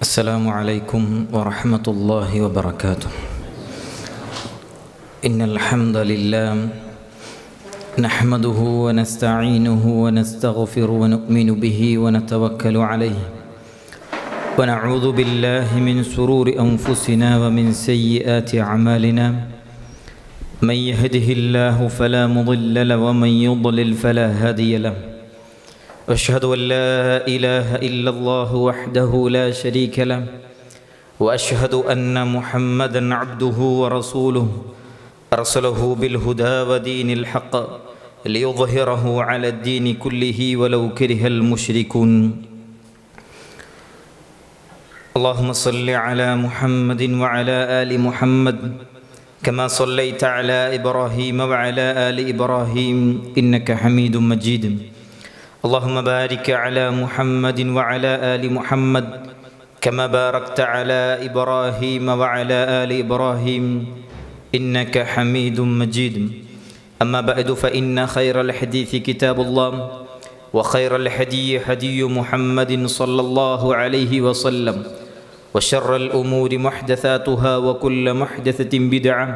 السلام عليكم ورحمة الله وبركاته. إن الحمد لله نحمده ونستعينه ونستغفر ونؤمن به ونتوكل عليه ونعوذ بالله من شرور أنفسنا ومن سيئات أعمالنا. من يهده الله فلا مضل له ومن يضلل فلا هادي له. أشهد أن لا إله إلا الله وحده لا شريك له وأشهد أن محمدًا عبده ورسوله أرسله بالهدى ودين الحق ليظهره على الدين كله ولو كره المشركون. اللهم صل على محمد وعلى آل محمد كما صليت على إبراهيم وعلى آل إبراهيم إنك حميد مجيد. اللهم بارك على محمد وعلى آل محمد كما باركت على إبراهيم وعلى آل إبراهيم إنك حميد مجيد. أما بعد فإن خير الحديث كتاب الله وخير الهدي هدي محمد صلى الله عليه وسلم وشر الأمور محدثاتها وكل محدثة بدعة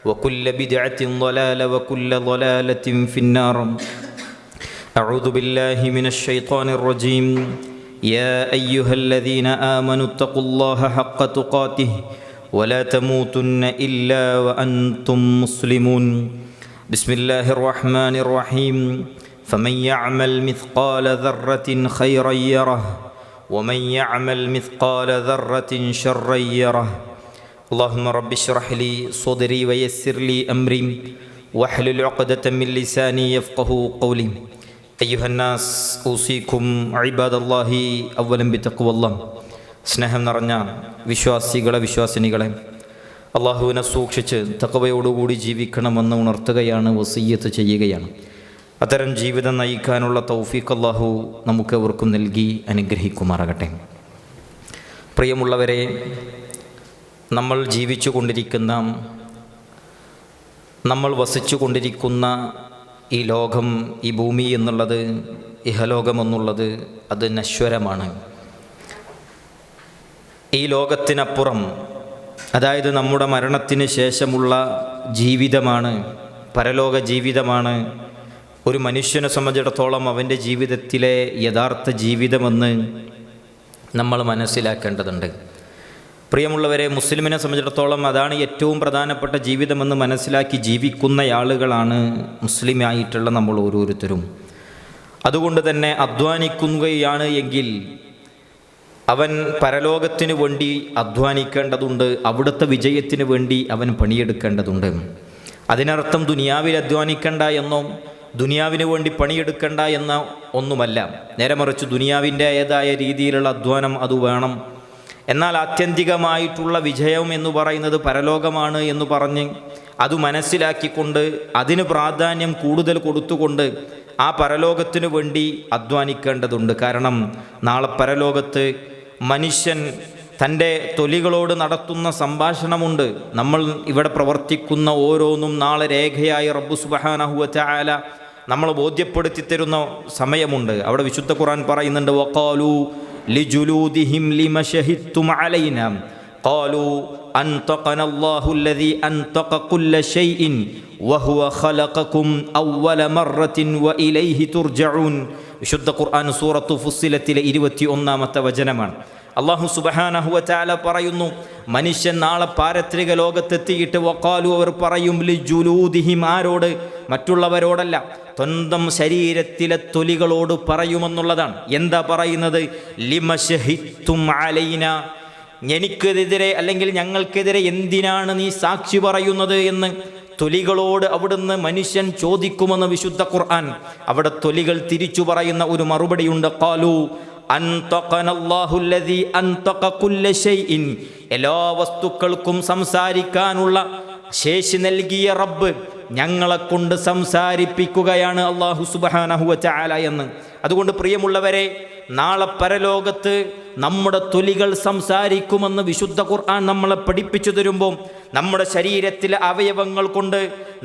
وكل بدعة ضلالة وكل ضلالة في النار. أعوذ بالله من الشيطان الرجيم. يا أيها الذين آمنوا اتقوا الله حق تقاته ولا تموتن إلا وأنتم مسلمون. بسم الله الرحمن الرحيم. فمن يعمل مثقال ذرة خيرا يره ومن يعمل مثقال ذرة شرا يره. اللهم رب اشرح لي صدري ويسر لي أمري واحلل عقدة من لساني يفقه قولي. അയ്യുഹന്നാസ് ഊസിക്കും ഇബാദല്ലാഹി അവ്വലൻ ബിത്തഖ്വല്ലാഹ്. സ്നേഹം നിറഞ്ഞ വിശ്വാസിനികളെ അള്ളാഹുവിനെ സൂക്ഷിച്ച് തഖ്വയോടുകൂടി ജീവിക്കണമെന്ന് ഉണർത്തുകയാണ്, വസിയ്യത്ത് ചെയ്യുകയാണ്. അത്തരം ജീവിതം നയിക്കാനുള്ള തൗഫീഖ് അള്ളാഹു നമുക്കെവർക്കും നൽകി അനുഗ്രഹിക്കുമാറാകട്ടെ. പ്രിയമുള്ളവരെ, നമ്മൾ ജീവിച്ചു കൊണ്ടിരിക്കുന്ന, നമ്മൾ വസിച്ചു കൊണ്ടിരിക്കുന്ന ഈ ലോകം, ഈ ഭൂമി എന്നുള്ളത്, ഇഹലോകമെന്നുള്ളത് അത് നശ്വരമാണ്. ഈ ലോകത്തിനപ്പുറം, അതായത് നമ്മുടെ മരണത്തിന് ശേഷമുള്ള ജീവിതമാണ്, പരലോക ജീവിതമാണ് ഒരു മനുഷ്യനെ സംബന്ധിച്ചിടത്തോളം അവൻ്റെ ജീവിതത്തിലെ യഥാർത്ഥ ജീവിതമെന്ന് നമ്മൾ മനസ്സിലാക്കേണ്ടതുണ്ട്. പ്രിയമുള്ളവരെ, മുസ്ലിമിനെ സംബന്ധിച്ചിടത്തോളം അതാണ് ഏറ്റവും പ്രധാനപ്പെട്ട ജീവിതമെന്ന് മനസ്സിലാക്കി ജീവിക്കുന്ന ആളുകളാണ് മുസ്ലിമായിട്ടുള്ള നമ്മൾ ഓരോരുത്തരും. അതുകൊണ്ട് തന്നെ അധ്വാനിക്കുകയാണ് എങ്കിൽ അവൻ പരലോകത്തിന് വേണ്ടി അധ്വാനിക്കേണ്ടതുണ്ട്, അവിടുത്തെ വിജയത്തിന് വേണ്ടി അവൻ പണിയെടുക്കേണ്ടതുണ്ട്. അതിനർത്ഥം ദുനിയാവിൽ അധ്വാനിക്കേണ്ട എന്നോ ദുനിയാവിന് വേണ്ടി പണിയെടുക്കേണ്ട എന്ന ഒന്നുമല്ല. നേരെ മറിച്ച് ദുനിയാവിൻ്റേതായ രീതിയിലുള്ള അധ്വാനം അത് വേണം. എന്നാൽ ആത്യന്തികമായിട്ടുള്ള വിജയം എന്ന് പറയുന്നത് പരലോകമാണ് എന്ന് പറഞ്ഞ് അത് മനസ്സിലാക്കിക്കൊണ്ട് അതിന് പ്രാധാന്യം കൂടുതൽ കൊടുത്തുകൊണ്ട് ആ പരലോകത്തിനു വേണ്ടി അധ്വാനിക്കേണ്ടതുണ്ട്. കാരണം നാളെ പരലോകത്ത് മനുഷ്യൻ തൻ്റെ തൊലികളോട് നടത്തുന്ന സംഭാഷണമുണ്ട്. നമ്മൾ ഇവിടെ പ്രവർത്തിക്കുന്ന ഓരോന്നും നാളെ രേഖയായി റബ്ബ് സുബ്ഹാനഹു വ തആല നമ്മൾ ബോധ്യപ്പെടുത്തി തരുന്ന സമയമുണ്ട്. അവിടെ വിശുദ്ധ ഖുർആൻ പറയുന്നുണ്ട്, വഖാലു ലിജുലൂദിഹിം ലിമ ശഹിദ്തും അലൈനാ ഖാലു അൻതഖന അല്ലാഹു അല്ലദീ അൻതഖ കുല്ല ശൈഇൻ വഹുവ ഖലഖകും അവ്വല മർറത്തിൻ വഇലൈഹി തുർജഊൻ. വിശുദ്ധ ഖുർആൻ സൂറത്തു ഫുസ്സിലത്തിലെ 21-ാമത്തെ വചനമാണ്. അല്ലാഹു സുബ്ഹാനഹു വ തആല പറയുന്നു, മനുഷ്യൻ നാളെ പാരത്രിക ലോകത്തെത്തിയിട്ട് വഖാലു, അവർ പറയും, ലിജുലൂദിഹിം, ആരോട്? മറ്റുള്ളവരോടല്ല, സ്വന്തം ശരീരത്തിലെ തൊലികളോട് പറയുമെന്നുള്ളതാണ്. എന്താ പറയുന്നത്? ലിമ ശഹിദ്തും അലൈന, എനിക്കെതിരെ അല്ലെങ്കിൽ ഞങ്ങൾക്കെതിരെ എന്തിനാണ് നീ സാക്ഷി പറയുന്നത് എന്ന് തൊലികളോട് അവിടുന്ന് മനുഷ്യൻ ചോദിക്കുമെന്ന് വിശുദ്ധ ഖുർആൻ. അവിടെ തൊലികൾ തിരിച്ചു പറയുന്ന ഒരു മറുപടിയുണ്ട്, ഖാലു അൻതഖനല്ലാഹു അല്ലദീ അൻതഖ കുല്ല ശൈഇൻ, എല്ലാ വസ്തുക്കൾക്കും സംസാരിക്കാനുള്ള ശേഷി നൽകിയ റബ്ബ് ഞങ്ങളെ കൊണ്ട് സംസാരിപ്പിക്കുകയാണ് അല്ലാഹു സുബ്ഹാനഹു വ തആല എന്ന്. അതുകൊണ്ട് പ്രിയമുള്ളവരെ, നാളെ പരലോകത്ത് നമ്മുടെ തൊലികൾ സംസാരിക്കുമെന്ന് വിശുദ്ധ ഖുർആൻ നമ്മളെ പഠിപ്പിച്ചു തരുമ്പോൾ നമ്മുടെ ശരീരത്തിലെ അവയവങ്ങൾ കൊണ്ട്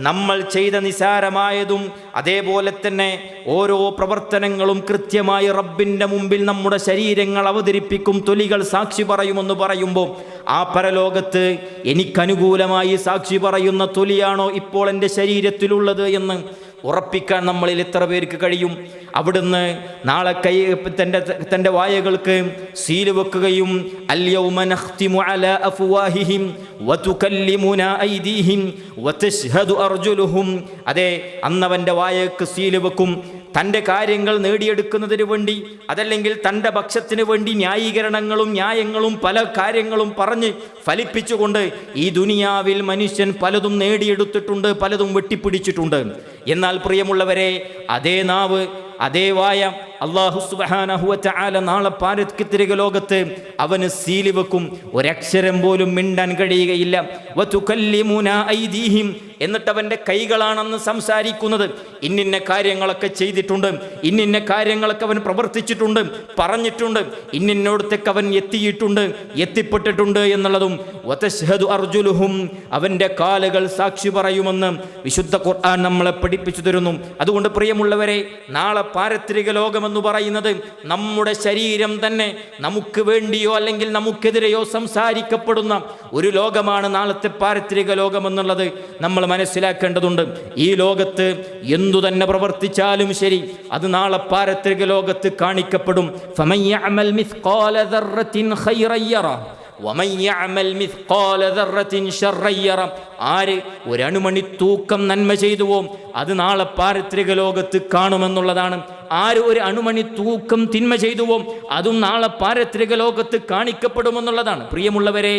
നമ്മൾ ചെയ്ത നിസാരമായതും അതേപോലെ തന്നെ ഓരോ പ്രവർത്തനങ്ങളും കൃത്യമായി റബ്ബിൻ്റെ മുമ്പിൽ നമ്മുടെ ശരീരങ്ങൾ അവതരിപ്പിക്കും, തൊലികൾ സാക്ഷി പറയുമെന്ന് പറയുമ്പോൾ ആ പരലോകത്ത് എനിക്കനുകൂലമായി സാക്ഷി പറയുന്ന തൊലിയാണോ ഇപ്പോൾ എൻ്റെ ശരീരത്തിലുള്ളത് എന്ന് ഉറപ്പിക്കാൻ നമ്മളിൽ എത്ര പേർക്ക് കഴിയും? അവിടുന്ന് നാളെ തൻ്റെ വായകൾക്ക് സീല് വെക്കുകയും അൽയൗമ നഖ്തിമു അലാ അഫ്വാഹിഹിം വതുകല്ലിമുനാ ഐദീഹിം വതശ്ഹദു അർജുലുഹും. അതെ, അന്നവൻ്റെ വായക്ക് സീല് വെക്കും. തൻ്റെ കാര്യങ്ങൾ നേടിയെടുക്കുന്നതിന് വേണ്ടി അതല്ലെങ്കിൽ തൻ്റെ പക്ഷത്തിന് വേണ്ടി ന്യായങ്ങളും പല കാര്യങ്ങളും പറഞ്ഞ് ഫലിപ്പിച്ചുകൊണ്ട് ഈ ദുനിയാവിൽ മനുഷ്യൻ പലതും നേടിയെടുത്തിട്ടുണ്ട്, പലതും വെട്ടിപ്പിടിച്ചിട്ടുണ്ട്. എന്നാൽ പ്രിയമുള്ളവരെ, അതേ നാവ് അതേ വായ അല്ലാഹു സുബ്ഹാനഹു വ തആല നാളെ പാരത്രിക ലോകത്ത് അവന് സീല് വെക്കും. ഒരക്ഷരം പോലും മിണ്ടാൻ കഴിയുകയില്ല. വതുകല്ലിമുനാ ഐദീഹിം, എന്നിട്ട് അവൻ്റെ കൈകളാണെന്ന് സംസാരിക്കുന്നത്. ഇന്നിന്ന കാര്യങ്ങളൊക്കെ ചെയ്തിട്ടുണ്ട്, ഇന്നിന്ന കാര്യങ്ങളൊക്കെ അവൻ പ്രവർത്തിച്ചിട്ടുണ്ട്, പറഞ്ഞിട്ടുണ്ട്, ഇന്നിന്നോടത്തേക്ക് അവൻ എത്തിയിട്ടുണ്ട്, എത്തിപ്പെട്ടിട്ടുണ്ട് എന്നുള്ളതും. വതശ്ഹദു അർജുലുഹും, അവൻ്റെ കാലുകൾ സാക്ഷി പറയുമെന്ന് വിശുദ്ധ ഖുർആൻ നമ്മളെ പഠിപ്പിച്ചു തരുന്നു. അതുകൊണ്ട് പ്രിയമുള്ളവരെ, നാളെ പാരത്രിക ലോകമെന്ന് പറയുന്നത് നമ്മുടെ ശരീരം തന്നെ നമുക്ക് വേണ്ടിയോ അല്ലെങ്കിൽ നമുക്കെതിരെയോ സംസാരിക്കപ്പെടുന്ന ഒരു ലോകമാണ് നാളത്തെ പാരത്രിക ലോകമെന്നുള്ളത് നമ്മൾ മനസ്സിലാക്കേണ്ടതുണ്ട്. ഈ ലോകത്ത് എന്തു തന്നെ പ്രവർത്തിച്ചാലും ശരി, അത് നാളെ പാരത്രിക ലോകത്ത് കാണിക്കപ്പെടും. ഫമൻ യഅമൽ മിസ്ഖാല ദർറത്തിൻ ഖൈറൻ യറ വമൻ യഅമൽ മിസ്ഖാല ദർറത്തിൻ ശർറൻ യറ. ആര് ഒരണുമണി തൂക്കം നന്മ ചെയ്തുവോ അത് നാളെ പാരത്രിക ലോകത്ത് കാണുമെന്നുള്ളതാണ്. ആര് ഒരു അണുമണി തൂക്കം തിന്മ ചെയ്തുവോ അതും നാളെ പാരത്രിക ലോകത്ത് കാണിക്കപ്പെടുമെന്നുള്ളതാണ്. പ്രിയമുള്ളവരെ,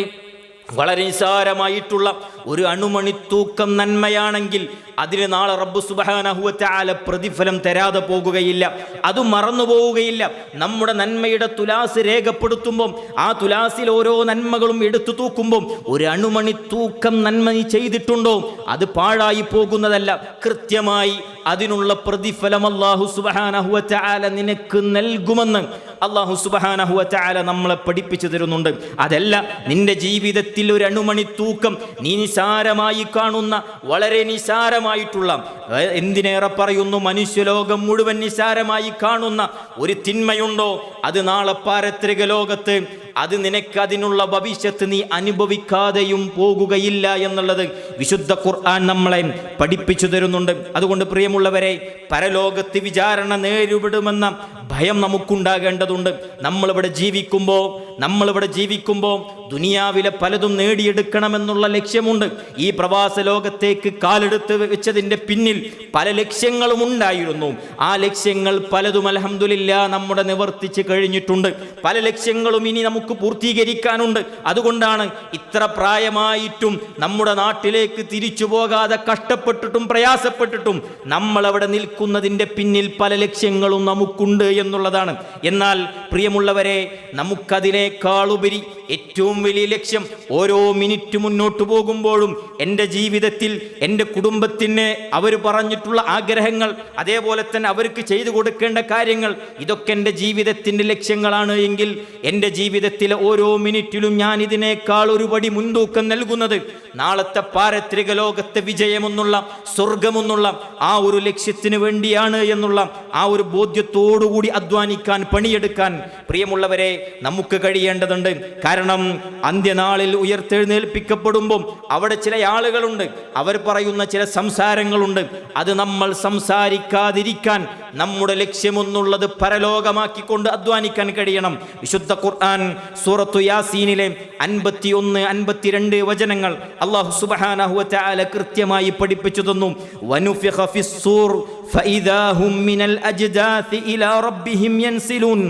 വളരെ നിസാരമായിട്ടുള്ള ഒരു അണുമണി തൂക്കം നന്മയാണെങ്കിൽ അതിന് നാളെ റബ്ബ് സുബ്ഹാനഹു വ തആല പ്രതിഫലം തരാതെ പോകുകയില്ല, അത് മറന്നു പോവുകയില്ല. നമ്മുടെ നന്മയുടെ തുലാസ് രേഖപ്പെടുത്തുമ്പോൾ ആ തുലാസിൽ ഓരോ നന്മകളും എടുത്തു തൂക്കുമ്പോൾ ഒരു അണുമണി തൂക്കം നന്മ നീ ചെയ്തിട്ടുണ്ടോ അത് പാഴായി പോകുന്നതല്ല. കൃത്യമായി അതിനുള്ള പ്രതിഫലം അല്ലാഹു സുബ്ഹാനഹു വ തആല നിനക്ക് നൽകുമെന്ന് അല്ലാഹു സുബ്ഹാനഹു വ തആല നമ്മളെ പഠിപ്പിച്ചു തരുന്നുണ്ട്. അതല്ല, നിന്റെ ജീവിതത്തിൽ ഒരു അണുമണി തൂക്കം നീ നിസാരമായി കാണുന്ന, വളരെ നിസാരമായിട്ടുള്ള, എന്തിനേറെ പറയുന്നു മനുഷ്യലോകം മുഴുവൻ നിസാരമായി കാണുന്ന ഒരു തിന്മയുണ്ടോ അത് നാളെ പാരത്രിക ലോകത്ത് അത് നിനക്ക് അതിനുള്ള ഭവിഷ്യത്ത് നീ അനുഭവിക്കാതെയും പോകുകയില്ല എന്നുള്ളത് വിശുദ്ധ ഖുർആൻ നമ്മളെ പഠിപ്പിച്ചു തരുന്നുണ്ട്. അതുകൊണ്ട് പ്രിയമുള്ളവരെ, പരലോകത്ത് വിചാരണ നേരിടുമെന്ന ഭയം നമുക്കുണ്ടാകേണ്ടതുണ്ട്. നമ്മളിവിടെ ജീവിക്കുമ്പോൾ ദുനിയാവിലെ പലതും നേടിയെടുക്കണമെന്നുള്ള ലക്ഷ്യമുണ്ട്. ഈ പ്രവാസ ലോകത്തേക്ക് കാലെടുത്ത് വെച്ചതിൻ്റെ പിന്നിൽ പല ലക്ഷ്യങ്ങളും ഉണ്ടായിരുന്നു. ആ ലക്ഷ്യങ്ങൾ പലതും അൽഹംദുലില്ലാ നമ്മുടെ നിവർത്തിച്ച് കഴിഞ്ഞിട്ടുണ്ട്. പല ലക്ഷ്യങ്ങളും ഇനി നമുക്ക് പൂർത്തീകരിക്കാനുണ്ട്. അതുകൊണ്ടാണ് ഇത്ര പ്രായമായിട്ടും നമ്മുടെ നാട്ടിലേക്ക് തിരിച്ചു പോകാതെ കഷ്ടപ്പെട്ടിട്ടും പ്രയാസപ്പെട്ടിട്ടും നമ്മളവിടെ നിൽക്കുന്നതിൻ്റെ പിന്നിൽ പല ലക്ഷ്യങ്ങളും നമുക്കുണ്ട് എന്നുള്ളതാണ്. എന്നാൽ പ്രിയമുള്ളവരെ, നമുക്കതിനേക്കാളുപരി ഏറ്റവും വലിയ ലക്ഷ്യം ഓരോ മിനിറ്റ് മുന്നോട്ട് പോകുമ്പോഴും എൻ്റെ ജീവിതത്തിൽ എൻ്റെ കുടുംബത്തിന് അവർ പറഞ്ഞിട്ടുള്ള ആഗ്രഹങ്ങൾ, അതേപോലെ തന്നെ അവർക്ക് ചെയ്തു കൊടുക്കേണ്ട കാര്യങ്ങൾ, ഇതൊക്കെ എൻ്റെ ജീവിതത്തിൻ്റെ ലക്ഷ്യങ്ങളാണ് എങ്കിൽ എൻ്റെ ജീവിതത്തിലെ ഓരോ മിനിറ്റിലും ഞാൻ ഇതിനേക്കാൾ ഒരു പടി മുൻതൂക്കം നൽകുന്നത് നാളത്തെ പാരത്രിക ലോകത്തെ വിജയമെന്നുള്ള, സ്വർഗമെന്നുള്ള ആ ഒരു ലക്ഷ്യത്തിന് വേണ്ടിയാണ് എന്നുള്ള ആ ഒരു ബോധ്യത്തോടുകൂടി അധ്വാനിക്കാൻ, പണിയെടുക്കാൻ പ്രിയമുള്ളവരെ നമുക്ക് കഴിയേണ്ടതുണ്ട്. കാരണം അന്ത്യനാളിൽ ഉയർത്തെഴുന്നേൽപ്പിക്കപ്പെടുമ്പോൾ അവിടെ ചില ആളുകളുണ്ട്, അവർ പറയുന്ന ചില സംസാരങ്ങളുണ്ട്. അത് നമ്മൾ സംസാരിക്കാതിരിക്കാൻ നമ്മുടെ ലക്ഷ്യമെന്നുള്ളത് പരലോകമാക്കിക്കൊണ്ട് അധ്വാനിക്കാൻ കഴിയണം. വിശുദ്ധ ഖുർആൻ സൂറത്തു യാസീനിലെ 51-52 വചനങ്ങൾ അല്ലാഹു സുബ്ഹാനഹു വ തആല കൃത്യമായി പഠിപ്പിച്ചു തന്നു. വനുഫിഖ ഫിസ്സൂർ ഫഇദാ ഹും മിനൽ അജ്ദാഥി ഇലാ റബ്ബിഹിം യൻസിലൂൻ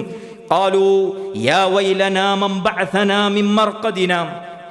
ഖാലൂ യാ വൈലനാ മൻ ബഅസനാ മിൻ മർഖദിനാ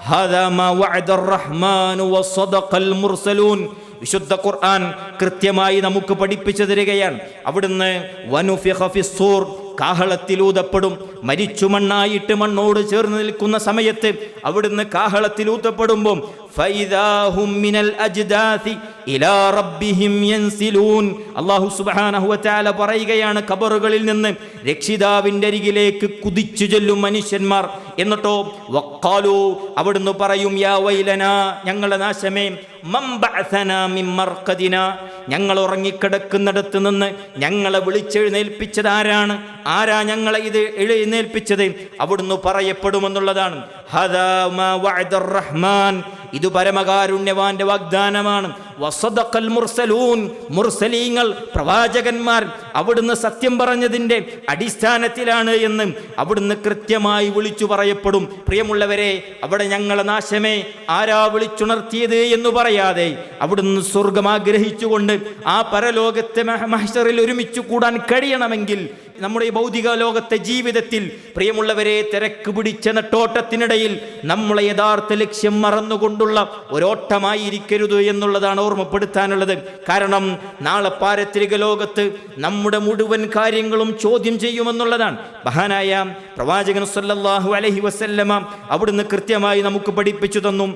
ഹാദാ മാ വഅദർ റഹ്മാനു വസദഖൽ മുർസലൂൻ. വിശുദ്ധ ഖുർആൻ കൃത്യമായി നമുക്ക് പഠിപ്പിച്ചു തരികയാണ്. അവിടുന്ന് വനുഫിഖ ഫിസ്സൂർ, കാഹളത്തിലൂതപ്പെടും. മരിച്ചു മണ്ണായിട്ട് മണ്ണോട് ചേർന്ന് നിൽക്കുന്ന സമയത്ത് അവിടുന്ന് കാഹളത്തിലൂതപ്പെടുമ്പോൾ ഫൈദാഹും മിനൽ അജ്ദാസി ഇലാ റബ്ബിഹിം യൻസിലൂൻ. അല്ലാഹു സുബ്ഹാനഹു വ തആല പറയുകയാണ്, ഖബറുകളിൽ നിന്ന് രക്ഷിതാവിന്റെ അരികിലേക്ക് കുതിച്ചു ചെല്ലും മനുഷ്യന്മാർ. എന്നിട്ടോ വഖാലു, അവിടുന്ന് പറയും, യാ വൈലനാ, ഞങ്ങളുടെ നാശമേ, മൻ ബഅസനാ മിൻ മർഖദിനാ, ഞങ്ങൾ ഉറങ്ങിക്കിടക്കുന്നിടത്ത് നിന്ന് ഞങ്ങളെ വിളിച്ചെഴുന്നേൽപ്പിച്ചത് ആരാണ്? ആരാ ഞങ്ങളെ ഇത് എഴുന്നേൽപ്പിച്ചത്? അവിടുന്ന് പറയപ്പെടുമെന്നുള്ളതാണ്. ഹദാ മാ വഅദർ റഹ്മാൻ, ഇത് പരമകാരുണ്യവാന്റെ വാഗ്ദാനമാണ്. വസദഖൽ മുർസലൂൻ, മുർസലീങ്ങൾ പ്രവാചകന്മാർ അവിടുന്ന് സത്യം പറഞ്ഞതിൻ്റെ അടിസ്ഥാനത്തിലാണ് എന്ന് അവിടുന്ന് കൃത്യമായി വിളിച്ചു പറയപ്പെടും. പ്രിയമുള്ളവരെ, അവിടെ ഞങ്ങളെ നാശമേ, ആരാ വിളിച്ചുണർത്തിയത് എന്ന് പറയാതെ അവിടുന്ന് സ്വർഗം ആഗ്രഹിച്ചുകൊണ്ട് ആ പരലോകത്തെ മഹ്ശറിൽ ഒരുമിച്ച് കൂടാൻ കഴിയണമെങ്കിൽ നമ്മുടെ ഈ ഭൗതിക ലോകത്തെ ജീവിതത്തിൽ പ്രിയമുള്ളവരെ, തിരക്ക് പിടിച്ച നെട്ടോട്ടത്തിനിടയിൽ നമ്മളെ യഥാർത്ഥ ലക്ഷ്യം മറന്നുകൊണ്ടുള്ള ഒരോട്ടമായിരിക്കരുത് എന്നുള്ളതാണ് ഓർമ്മപ്പെടുത്താനുള്ളത്. കാരണം നാളെ പാരത്രിക ലോകത്ത് നമ്മുടെ മുഴുവൻ കാര്യങ്ങളും ചോദ്യം ചെയ്യുമെന്നുള്ളതാണ്. മഹാനായ പ്രവാചകൻ സല്ലല്ലാഹു അലൈഹി വസല്ലമ അവിടുന്ന് കൃത്യമായി നമുക്ക് പഠിപ്പിച്ചു തന്നു.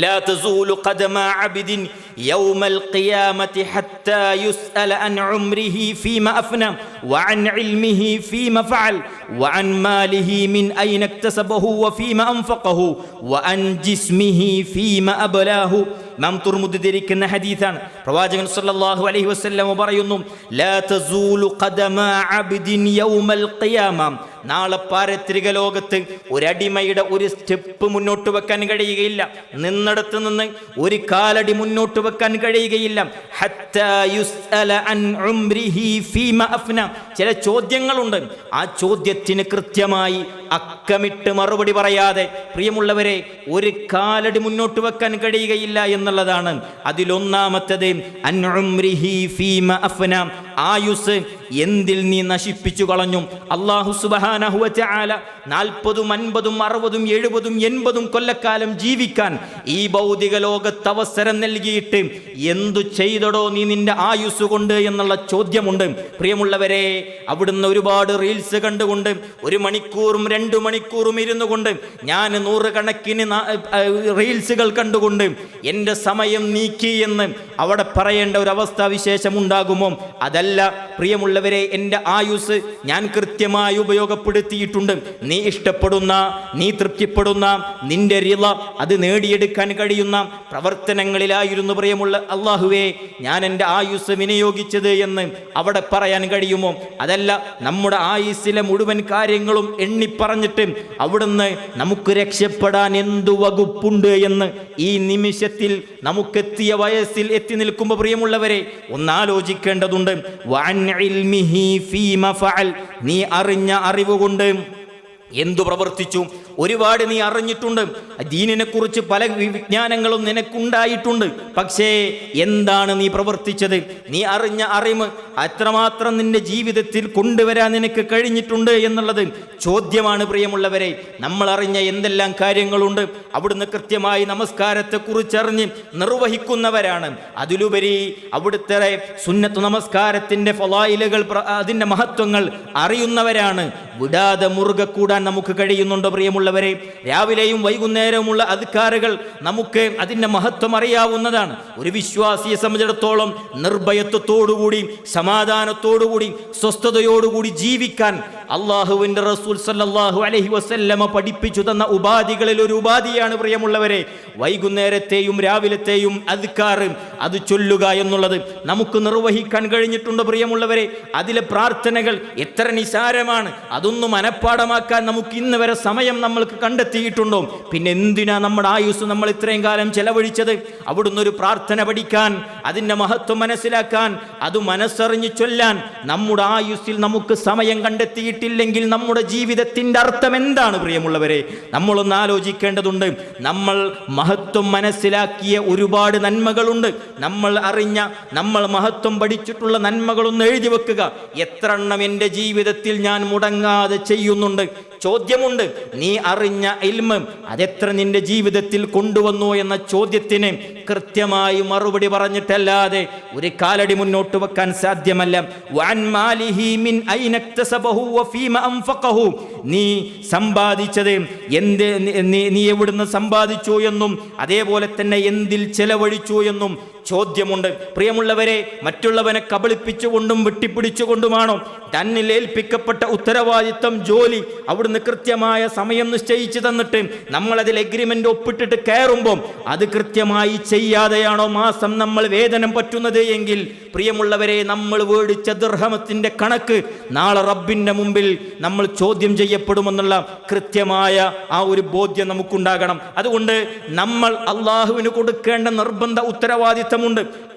لا تزول قدم عبد يوم القيامة حتى يسأل عن عمره فيما أفنى وعن علمه فيما فعل وعن ماله من أين اكتسبه وفيما أنفقه وعن جسمه فيما أبلاه. നാം തുറമുദ്ധിരിക്കുന്ന ഹദീസാണ്. പ്രവാചകൻ സല്ലല്ലാഹു അലൈഹി വസല്ലം പറയുന്നു, ലാ തസൂലു ഖദമ അബ്ദിൻ യൗമൽ ഖിയാമ, നാളെ പാരത്രിക ലോകത്ത് ഒരടിമയുടെ ഒരു സ്റ്റെപ്പ് മുന്നോട്ട് വെക്കാൻ കഴിയുകയില്ല. നിന്നിടത്ത് നിന്ന് ഒരു കാലടി മുന്നോട്ട് വെക്കാൻ കഴിയുകയില്ല. ഹത്താ യുസ്അല അൻ ഉംരിഹി ഫീമ അഫ്ന, ചില ചോദ്യങ്ങളുണ്ട്. ആ ചോദ്യത്തിന് കൃത്യമായി അക്കമിട്ട് മറുപടി പറയാതെ പ്രിയമുള്ളവരെ ഒരു കാലടി മുന്നോട്ട് വെക്കാൻ കഴിയുകയില്ല എന്നുള്ളതാണ്. അതിലൊന്നാമത്തത് അൻ ഉംരിഹി ഫീമ അഫ്ന, ആയുസ് എന്തിൽ നീ നശിപ്പിച്ചു കളഞ്ഞു. അല്ലാഹു സുബ്ഹാനഹു വ തആല 40, 50, 60, 70, 80 കൊല്ലക്കാലം ജീവിക്കാൻ ഈ ഭൗതിക ലോകത്ത് അവസരം നൽകിയിട്ട് എന്തു ചെയ്തടോ നീ നിന്റെ ആയുസ് കൊണ്ട് എന്നുള്ള ചോദ്യമുണ്ട്. പ്രിയമുള്ളവരെ, അവിടുന്ന് ഒരുപാട് റീൽസ് കണ്ടുകൊണ്ട് 1 മണിക്കൂറും 2 മണിക്കൂറും ഇരുന്നു കൊണ്ട്, ഞാൻ 100 കണക്കിന് റീൽസുകൾ കണ്ടുകൊണ്ട് എൻ്റെ സമയം നീക്കി എന്ന് അവിടെ പറയേണ്ട ഒരു അവസ്ഥാവിശേഷം ഉണ്ടാകുമോ? അതല്ല പ്രിയമുള്ളവരെ, എൻ്റെ ആയുസ് ഞാൻ കൃത്യമായി ഉപയോഗപ്പെടുത്തിയിട്ടുണ്ട്. നീ ഇഷ്ടപ്പെടുന്ന, നീ തൃപ്തിപ്പെടുന്ന, നിന്റെ റിള അത് നേടിയെടുക്കാൻ കഴിയുന്ന പ്രവർത്തനങ്ങളിലായിരുന്നു പ്രിയമുള്ള അല്ലാഹുവേ ഞാൻ എൻ്റെ ആയുസ് വിനിയോഗിച്ചത് എന്ന് അവിടെ പറയാൻ കഴിയുമോ? അതല്ല, നമ്മുടെ ആയുസ്സിലെ മുഴുവൻ കാര്യങ്ങളും എണ്ണിപ്പറഞ്ഞിട്ട് അവിടുന്ന് നമുക്ക് രക്ഷപ്പെടാൻ എന്തു വകുപ്പുണ്ട് എന്ന് ഈ നിമിഷത്തിൽ നമുക്കെത്തിയ വയസ്സിൽ എത്തി നിൽക്കുമ്പോൾ പ്രിയമുള്ളവരെ ഒന്നാലോചിക്കേണ്ടതുണ്ട്. വഅൻ ഇൽമിഹി ഫീമ ഫഅൽ, നീ അറിഞ്ഞ അറിവ് കൊണ്ട് എന്തു പ്രവർത്തിച്ചു? ഒരുപാട് നീ അറിഞ്ഞിട്ടുണ്ട്, ദീനിനെ കുറിച്ച് പല വിജ്ഞാനങ്ങളും നിനക്കുണ്ടായിട്ടുണ്ട്. പക്ഷേ എന്താണ് നീ പ്രവർത്തിച്ചത്? നീ അറിഞ്ഞ അറിവ് അത്രമാത്രം നിന്റെ ജീവിതത്തിൽ കൊണ്ടുവരാൻ നിനക്ക് കഴിഞ്ഞിട്ടുണ്ട് എന്നുള്ളത് ചോദ്യമാണ് പ്രിയമുള്ളവരെ. നമ്മൾ അറിഞ്ഞ എന്തെല്ലാം കാര്യങ്ങളുണ്ട്. അവിടുന്ന് കൃത്യമായി നമസ്കാരത്തെക്കുറിച്ചറിഞ്ഞ് നിർവഹിക്കുന്നവരാണ്. അതിലുപരി അവിടുത്തെ സുന്നത്ത് നമസ്കാരത്തിൻ്റെ ഫളായിലുകൾ, അതിൻ്റെ മഹത്വങ്ങൾ അറിയുന്നവരാണ്. വിടാതെ മുറുകെ കൂടാൻ നമുക്ക് കഴിയുന്നുണ്ട് പ്രിയമുള്ളവരെ. രാവിലെയും വൈകുന്നേരവുമുള്ള അദ്കാറുകൾ നമുക്ക് അതിൻ്റെ മഹത്വം അറിയാവുന്നതാണ്. ഒരു വിശ്വാസിയെ സംബന്ധിച്ചിടത്തോളം നിർഭയത്വത്തോടുകൂടി, സമാധാനത്തോടുകൂടി, സ്വസ്ഥതയോടുകൂടി ജീവിക്കാൻ അള്ളാഹുവിൻ്റെ റസൂൽ സല്ലല്ലാഹു അലൈഹി വസല്ലമ പഠിപ്പിച്ചു തന്ന ഉപാധികളിൽ ഒരു ഉപാധിയാണ് പ്രിയമുള്ളവരെ വൈകുന്നേരത്തെയും രാവിലത്തെയും അദ്കാർ അത് ചൊല്ലുക എന്നുള്ളത്. നമുക്ക് നിർവഹിക്കാൻ കഴിഞ്ഞിട്ടുണ്ട് പ്രിയമുള്ളവരെ. അതിലെ പ്രാർത്ഥനകൾ എത്ര നിസാരമാണ്. അതൊന്നും മനഃപ്പാടമാക്കാൻ നമുക്ക് ഇന്ന് വരെ സമയം നമ്മൾക്ക് കണ്ടെത്തിയിട്ടുണ്ടോ? പിന്നെ എന്തിനാ നമ്മുടെ ആയുസ് നമ്മൾ ഇത്രയും കാലം ചെലവഴിച്ചത്? അവിടുന്ന് ഒരു പ്രാർത്ഥന പഠിക്കാൻ, അതിൻ്റെ മഹത്വം മനസ്സിലാക്കാൻ, അത് മനസ്സറിഞ്ഞ് ചൊല്ലാൻ നമ്മുടെ ആയുസ്സിൽ നമുക്ക് സമയം കണ്ടെത്തിയിട്ടില്ലെങ്കിൽ നമ്മുടെ ജീവിതത്തിൻ്റെ അർത്ഥം എന്താണ് പ്രിയമുള്ളവരെ? നമ്മളൊന്ന് ആലോചിക്കേണ്ടതുണ്ട്. നമ്മൾ മഹത്വം മനസ്സിലാക്കിയ ഒരുപാട് നന്മകളുണ്ട്. നമ്മൾ അറിഞ്ഞ, നമ്മൾ മഹത്വം പഠിച്ചിട്ടുള്ള നന്മകളൊന്ന് എഴുതി വെക്കുക. എത്ര എണ്ണം എൻ്റെ ജീവിതത്തിൽ ഞാൻ മുടങ്ങാതെ ചെയ്യുന്നുണ്ട്? ചോദ്യമുണ്ട്. നീ അറിഞ്ഞ ഇൽമ് അതെത്ര നിന്റെ ജീവിതത്തിൽ കൊണ്ടുവന്നു എന്ന ചോദ്യത്തിന് കൃത്യമായി മറുപടി പറഞ്ഞിട്ടല്ലാതെ ഒരു കാലടി മുന്നോട്ട് വെക്കാൻ സാധ്യമല്ല. വഅൻ മാലിഹി മിൻ ഐന ഇക്തസബഹു വഫീമ അൻഫഖഹു, നീ സമ്പാദിച്ചത് നീ എവിടുന്ന് സമ്പാദിച്ചു എന്നും അതേപോലെ തന്നെ എന്തിൽ ചെലവഴിച്ചു എന്നും ചോദ്യമുണ്ട്. പ്രിയമുള്ളവരെ, മറ്റുള്ളവനെ കബളിപ്പിച്ചുകൊണ്ടും വെട്ടിപ്പിടിച്ചുകൊണ്ടുമാണോ തന്നിൽ ഏൽപ്പിക്കപ്പെട്ട ഉത്തരവാദിത്തം, ജോലി അവിടുന്ന് കൃത്യമായ സമയം നിശ്ചയിച്ചു തന്നിട്ട് നമ്മളതിൽ എഗ്രിമെന്റ് ഒപ്പിട്ടിട്ട് കയറുമ്പോൾ അത് കൃത്യമായി ചെയ്യാതെയാണോ മാസം നമ്മൾ വേതനം പറ്റുന്നത് എങ്കിൽ പ്രിയമുള്ളവരെ, നമ്മൾ മേടിച്ച ദിർഹമത്തിന്റെ കണക്ക് നാളെ റബ്ബിന്റെ മുമ്പിൽ നമ്മൾ ചോദ്യം ചെയ്യപ്പെടുമെന്നുള്ള കൃത്യമായ ആ ഒരു ബോധ്യം നമുക്കുണ്ടാകണം. അതുകൊണ്ട് നമ്മൾ അള്ളാഹുവിന് കൊടുക്കേണ്ട നിർബന്ധ ഉത്തരവാദിത്തമുണ്ട്.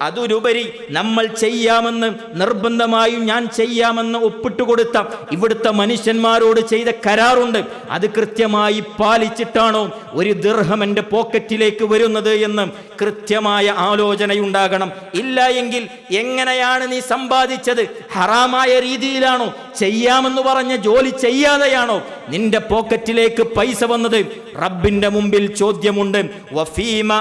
അതിലുപരി നമ്മൾ ചെയ്യാമെന്ന് നിർബന്ധമായും ഞാൻ ചെയ്യാമെന്ന് ഒപ്പിട്ട് കൊടുത്ത ഇവിടുത്തെ മനുഷ്യന്മാരോട് ചെയ്ത കരാറുണ്ട്. അത് കൃത്യമായി പാലിച്ചിട്ടാണോ ഒരു ദിർഹം എൻ്റെ പോക്കറ്റിലേക്ക് വരുന്നത് എന്ന് കൃത്യമായ ആലോചനയുണ്ടാകണം. ഇല്ല എങ്കിൽ എങ്ങനെയാണ് നീ സമ്പാദിച്ചത്? ഹറാമായ രീതിയിലാണോ? ചെയ്യാമെന്ന് പറഞ്ഞ ജോലി ചെയ്യാതെയാണോ നിന്റെ പോക്കറ്റിലേക്ക് പൈസ വന്നത്? റബ്ബിന്റെ മുമ്പിൽ ചോദ്യമുണ്ട്. വഫീമ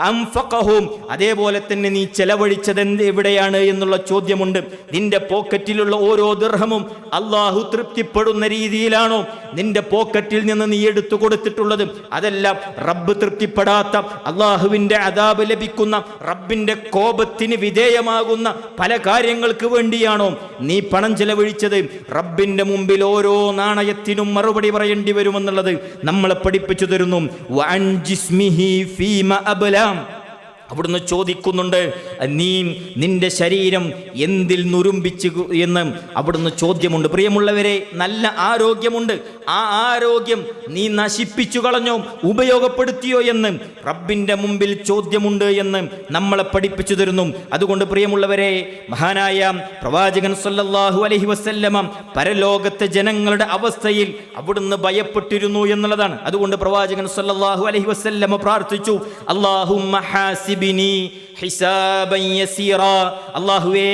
അൻഫഖഹും, അതേപോലെ തന്നെ നീ ചെലവഴിച്ചത് എവിടെയാണ് എന്നുള്ള ചോദ്യമുണ്ട്. നിന്റെ പോക്കറ്റിലുള്ള ഓരോ ദിർഹമും അള്ളാഹു തൃപ്തിപ്പെടുന്ന രീതിയിലാണോ നിന്റെ പോക്കറ്റിൽ നിന്ന് നീ എടുത്തു കൊടുത്തിട്ടുള്ളത്? അതെല്ലാം റബ്ബ് തൃപ്തിപ്പെടാത്ത, അള്ളാഹുവിന്റെ അദാബ് ലഭിക്കുന്ന, റബ്ബിന്റെ കോപത്തിന് വിധേയമാകുന്ന പല കാര്യങ്ങൾക്ക് വേണ്ടിയാണോ നീ പണം ചെലവഴിച്ചത്? റബ്ബിന്റെ മുമ്പിൽ ഓരോ നാണയത്തിനും മറുപടി പറയേണ്ടി വരുമെന്നുള്ളത് നമ്മളെ പഠിപ്പിച്ചു തരുന്നു. വഅൻ ജിസ്മിഹി ഫീമ അബ്ലാം, അവിടുന്ന് ചോദിക്കുന്നുണ്ട്, നീ നിന്റെ ശരീരം എന്തിൽ നുരുമ്പിച്ചു എന്ന് അവിടുന്ന് ചോദ്യമുണ്ട്. പ്രിയമുള്ളവരെ, നല്ല ആരോഗ്യമുണ്ട്, ആ ആരോഗ്യം നീ നശിപ്പിച്ചു കളഞ്ഞോ, ഉപയോഗപ്പെടുത്തിയോ എന്ന് റബ്ബിന്റെ മുമ്പിൽ ചോദ്യമുണ്ട് എന്ന് നമ്മളെ പഠിപ്പിച്ചു തരുന്നു. അതുകൊണ്ട് പ്രിയമുള്ളവരെ, മഹാനായ പ്രവാചകൻ സല്ലല്ലാഹു അലൈഹി വസല്ലമ പരലോകത്തെ ജനങ്ങളുടെ അവസ്ഥയിൽ അവിടുന്ന് ഭയപ്പെട്ടിരുന്നു എന്നുള്ളതാണ്. അതുകൊണ്ട് പ്രവാചകൻ സല്ലല്ലാഹു അലൈഹി വസല്ലമ പ്രാർത്ഥിച്ചു, അല്ലാഹുമ്മ ഹാസിബിനി ഹിസാബൻ യസീറാ, അല്ലാഹുവേ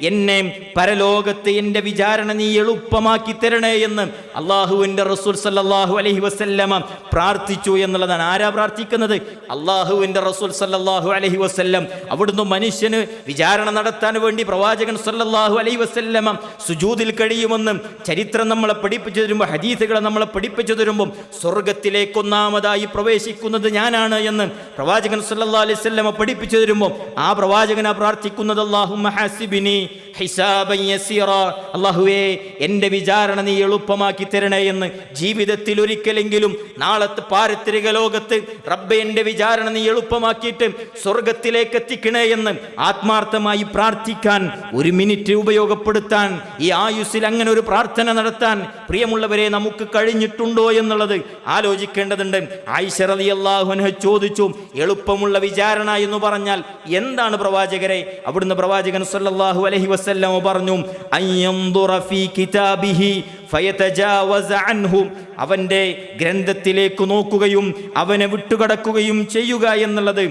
എന്നെ പരലോകത്ത് എൻ്റെ വിചാരണ നീ എളുപ്പമാക്കി തരണേ എന്ന് അല്ലാഹുവിൻ്റെ റസൂൽ സല്ലല്ലാഹു അലൈഹി വസല്ലമ പ്രാർത്ഥിച്ചു എന്നുള്ളതാണ്. ആരാ പ്രാർത്ഥിക്കുന്നത്? അല്ലാഹുവിൻ്റെ റസൂൽ സല്ലല്ലാഹു അലൈഹി വസല്ലം. അവിടുന്ന് മനുഷ്യന് വിചാരണ നടത്താൻ വേണ്ടി പ്രവാചകൻ സല്ലല്ലാഹു അലൈഹി വസല്ലമ സുജൂദിൽ കഴിയുമെന്നും ചരിത്രം നമ്മളെ പഠിപ്പിച്ചു തരുമ്പോൾ, ഹദീസുകളെ നമ്മളെ പഠിപ്പിച്ചു തരുമ്പോൾ സ്വർഗത്തിലേക്ക് ഒന്നാമതായി പ്രവേശിക്കുന്നത് ഞാനാണ് എന്ന് പ്രവാചകൻ സല്ലല്ലാഹു അലൈഹി വസല്ലമ പഠിപ്പിച്ചു തരുമ്പോൾ ആ പ്രവാചകനാ പ്രാർത്ഥിക്കുന്നത്, അല്ലാഹുമ്മ ഹാസിബിനി ഹിസാബൻ യസീറാ, അല്ലാഹുവേ എൻ്റെ വിചാരണ നീ എളുപ്പമാക്കി തരണേ എന്ന്. ജീവിതത്തിൽ ഒരിക്കലെങ്കിലും നാളത്തെ പാരത്രിക ലോകത്ത് റബ്ബേ എൻ്റെ വിചാരണ നീ എളുപ്പമാക്കിയിട്ട് സ്വർഗത്തിലേക്ക് എത്തിക്കണേ എന്ന് ആത്മാർത്ഥമായി പ്രാർത്ഥിക്കാൻ, ഒരു മിനിറ്റ് ഉപയോഗപ്പെടുത്താൻ, ഈ ആയുസ്സിൽ അങ്ങനെ ഒരു പ്രാർത്ഥന നടത്താൻ പ്രിയമുള്ളവരെ നമുക്ക് കഴിഞ്ഞിട്ടുണ്ടോ എന്നുള്ളത് ആലോചിക്കേണ്ടതുണ്ട്. ആയിഷ റളിയല്ലാഹു അൻഹ ചോദിച്ചു, എളുപ്പമുള്ള വിചാരണ എന്ന് പറഞ്ഞാൽ എന്താണ് പ്രവാചകരെ? അവിടുന്ന് പ്രവാചകൻ സല്ലല്ലാഹു അലൈഹി വസല്ലം പറഞ്ഞു, അയ്യൻദുറ ഫീ കിതാബിഹി ഫയതജാവസ അൻഹു, അവന്റെ ഗ്രന്ഥത്തിലേക്ക് നോക്കുകയും അവനെ വിട്ടുകടക്കുകയും ചെയ്യുക എന്നുള്ളത്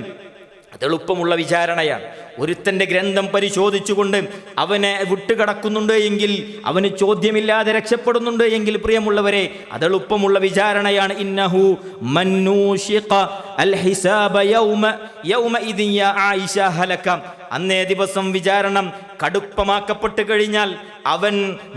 അത് എളുപ്പമുള്ള വിചാരണയാണ്. ഒരുത്തൻ്റെ ഗ്രന്ഥം പരിശോധിച്ചുകൊണ്ട് അവനെ വിട്ടുകടക്കുന്നുണ്ട് എങ്കിൽ, അവന് ചോദ്യമില്ലാതെ രക്ഷപ്പെടുന്നുണ്ട് എങ്കിൽ പ്രിയമുള്ളവരെ അതെളുപ്പമുള്ള വിചാരണയാണ്. ഇന്നഹു മന്നൂഷിഖ അൽ ഹിസാബ യൗമ ഇദിൻ യാ ആയിഷ ഹലക, അന്നേ ദിവസം വിചാരണം കടുപ്പമാക്കപ്പെട്ട് കഴിഞ്ഞാൽ അവൻ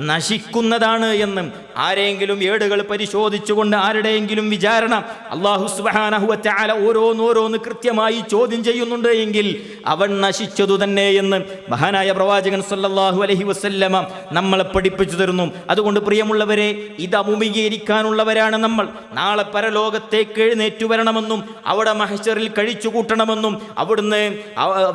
നശിക്കുന്നതാണ് എന്ന്. ആരെങ്കിലും ഏടുകൾ പരിശോധിച്ചുകൊണ്ട് ആരുടെയെങ്കിലും വിചാരണ അല്ലാഹു സുബ്ഹാനഹു വ തആല ഓരോന്നോരോന്ന് കൃത്യമായി ചോദ്യം ചെയ്യുന്നുണ്ട് എങ്കിൽ അവൻ നശിച്ചതു തന്നെ എന്ന് മഹാനായ പ്രവാചകൻ സല്ലല്ലാഹു അലൈഹി വസല്ലമ നമ്മളെ പഠിപ്പിച്ചു തരുന്നു. അതുകൊണ്ട് പ്രിയമുള്ളവരെ, ഇത് അഭിമുഖീകരിക്കാനുള്ളവരാണ് നമ്മൾ. നാളെ പരലോകത്തേക്ക് എഴുന്നേറ്റു വരണമെന്നും അവിടെ മഹ്ശറിൽ കഴിച്ചു കൂട്ടണമെന്നും അവിടുന്ന്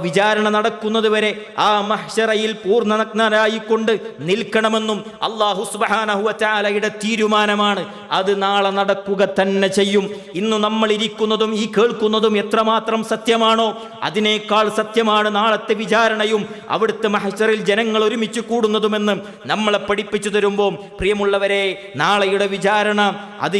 വിചാരണ നടക്കുന്നത് വരെ ആ മഹ്ശറയിൽ പൂർണ്ണനഗ്നരായിക്കൊണ്ട് നിൽക്കണമെന്നും അല്ലാഹു സുബ്ഹാനഹു വ തആലയുടെ തീരുമാനമാണ്. അത് നാളെ നടക്കുക തന്നെ ചെയ്യും. ഇന്ന് നമ്മൾ ഇരിക്കുന്നതും ഈ കേൾക്കുന്നതും എത്രമാത്രം സത്യമാണോ അതിനേക്കാൾ സത്യമാണ് നാളത്തെ വിചാരണയും അവിടുത്തെ മഹ്ശറിൽ ജനങ്ങൾ ഒരുമിച്ച് കൂടുന്നതുമെന്ന് നമ്മളെ പഠിപ്പിച്ചു തരുമ്പോൾ പ്രിയമുള്ളവരെ, നാളെയുടെ വിചാരണ അത്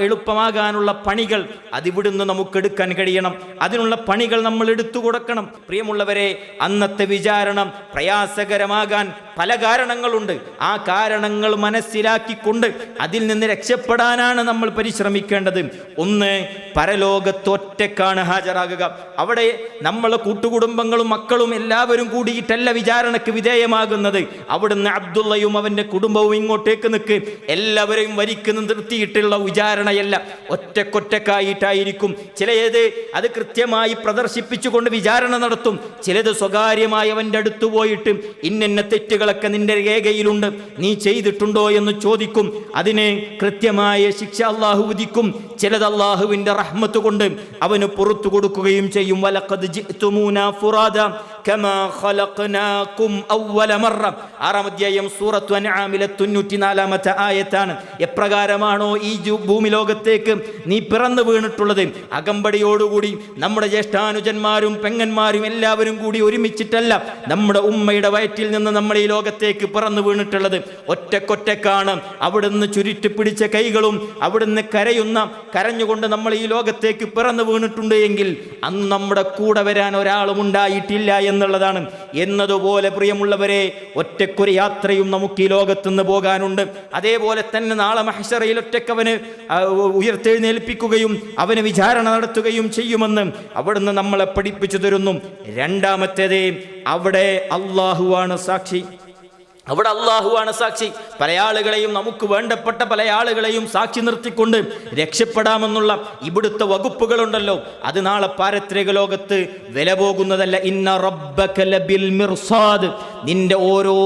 എളുപ്പമാകാനുള്ള പണികൾ അതിവിടുന്ന് നമുക്കെടുക്കാൻ കഴിയണം. അതിനുള്ള പണികൾ നമ്മൾ എടുത്തു കൊടുക്കണം. പ്രിയമുള്ളവരെ, അന്നത്തെ വിചാരണ പ്രയാസകരമാകാൻ പല കാരണങ്ങളുണ്ട്. ആ കാരണങ്ങൾ മനസ്സിലാക്കിക്കൊണ്ട് അതിൽ നിന്ന് രക്ഷപ്പെടാനാണ് നമ്മൾ പരിശ്രമിക്കേണ്ടത്. ഒന്ന്, പരലോകത്തൊറ്റക്കാണ് ഹാജരാകുക. അവിടെ നമ്മളെ കൂട്ടുകുടുംബങ്ങളും മക്കളും എല്ലാവരും കൂടിയിട്ടല്ല വിചാരണയ്ക്ക് വിധേയമാകുന്നത്. അവിടുന്ന് അബ്ദുള്ളയും അവൻ്റെ കുടുംബവും ഇങ്ങോട്ടേക്ക് നിൽക്ക്, എല്ലാവരെയും വരിക്ക് നിർത്തിയിട്ടുള്ള വിചാരണയല്ല, ഒറ്റക്കൊറ്റക്കായിട്ടായിരിക്കും. ചിലത് അത് കൃത്യമായി പ്രദർശിപ്പിച്ചുകൊണ്ട് വിചാരണ നടത്തും, ചിലത് സ്വകാര്യമായി അവൻ്റെ അടുത്ത് പോയിട്ട് ഇന്ന തെറ്റുകളൊക്കെ നിന്റെ രേഖയിലുണ്ട്, നീ ചെയ്തിട്ടുണ്ടോ എന്ന് ചോദിക്കും. അതിന് കൃത്യമായ ശിക്ഷ അള്ളാഹു വിധിക്കും. ചിലത് അള്ളാഹുവിൻ്റെ റഹ്മത്ത് കൊണ്ട് അവന് പുറത്തു കൊടുക്കുകയും ചെയ്യും. വലഖദ് ജിഅ്തുമൂനാ ഫുറാദാ കമാ ഖലഖനാകും അവ്വല മറ. 6-ാം അധ്യായം സൂറത്തു അൻആമിലെ 94-ാമത്തെ ആയത്താണ്. എപ്രകാരമാണോ ഈ ഭൂമി ലോകത്തേക്ക് നീ പിറന്നു വീണിട്ടുള്ളത്, അകമ്പടിയോടുകൂടി നമ്മുടെ ജ്യേഷ്ഠാനുജന്മാരും പെങ്ങന്മാരും എല്ലാവരും കൂടി ഒരുമിച്ചിട്ടല്ല നമ്മുടെ ഉമ്മയുടെ വയറ്റിൽ നിന്ന് നമ്മൾ ഈ ലോകത്തേക്ക് പിറന്നു വീണിട്ടുള്ളത്. ഒറ്റക്കൊറ്റക്കാണ്. അവിടുന്ന് ചുരുട്ടി പിടിച്ച കൈകളും അവിടുന്ന് കരഞ്ഞുകൊണ്ട് നമ്മൾ ഈ ലോകത്തേക്ക് പിറന്നു വീണിട്ടുണ്ട് എങ്കിൽ അന്ന് നമ്മുടെ കൂടെ വരാൻ ഒരാളും ഉണ്ടായിട്ടില്ല എന്നുള്ളതാണ്. എന്നതുപോലെ പ്രിയമുള്ളവരെ, ഒറ്റക്കൊരു യാത്രയും നമുക്ക് ഈ ലോകത്തുനിന്ന് പോകാനുണ്ട്. അതേപോലെ തന്നെ നാളെ മഹ്ശറയിൽ ഒറ്റക്കവന് ഉയർത്തെഴുന്നേൽപ്പിക്കുകയും അവന് വിചാരണ നടത്തുകയും ചെയ്യുമെന്ന് അവിടുന്ന് നമ്മളെ പഠിപ്പിച്ചു തരുന്നു. രണ്ടാമത്തേത്, അവിടെ അള്ളാഹുവാണ് സാക്ഷി. അവിടെ അള്ളാഹുവാണ് സാക്ഷി. പല ആളുകളെയും, നമുക്ക് വേണ്ടപ്പെട്ട പല ആളുകളെയും സാക്ഷി നിർത്തിക്കൊണ്ട് രക്ഷപ്പെടാമെന്നുള്ള ഇവിടുത്തെ വകുപ്പുകളുണ്ടല്ലോ, അത് നാളെ പാരത്രിക ലോകത്ത് വില പോകുന്നതല്ല. ഇന്ന റബ്ബക ലബിൽ മിർസാദ്. നിന്റെ ഓരോ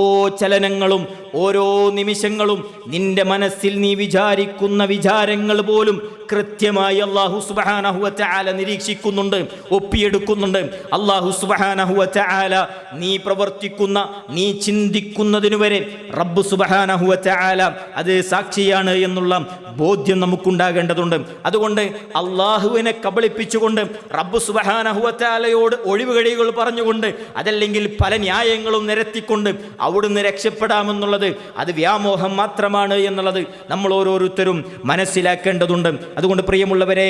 ചലനങ്ങളും ഓരോ നിമിഷങ്ങളും നിന്റെ മനസ്സിൽ നീ വിചാരിക്കുന്ന വിചാരങ്ങൾ പോലും കൃത്യമായി അല്ലാഹു സുബ്ഹാനഹു വ തആല നിരീക്ഷിക്കുന്നുണ്ട്, ഒപ്പിയെടുക്കുന്നുണ്ട്. അല്ലാഹു സുബ്ഹാനഹു വ തആല നീ പ്രവർത്തിക്കുന്ന, നീ ചിന്തിക്കുന്നതിനു വരെ റബ്ബ് സുബ്ഹാനഹു വ തആല അത് സാക്ഷിയാണ് എന്നുള്ള ബോധ്യം നമുക്കുണ്ടാകേണ്ടതുണ്ട്. അതുകൊണ്ട് അള്ളാഹുവിനെ കബളിപ്പിച്ചുകൊണ്ട് റബ്ബ് സുബ്ഹാനഹു വ തആലയോട് ഒഴിവുകഴികൾ പറഞ്ഞുകൊണ്ട് അതല്ലെങ്കിൽ പല ന്യായങ്ങളും നിരത്തിക്കൊണ്ട് അവിടുന്ന് രക്ഷപ്പെടാമെന്നുള്ളത് അത് വ്യാമോഹം മാത്രമാണ് എന്നുള്ളത് നമ്മൾ ഓരോരുത്തരും മനസ്സിലാക്കേണ്ടതുണ്ട്. അതുകൊണ്ട് പ്രിയമുള്ളവരെ,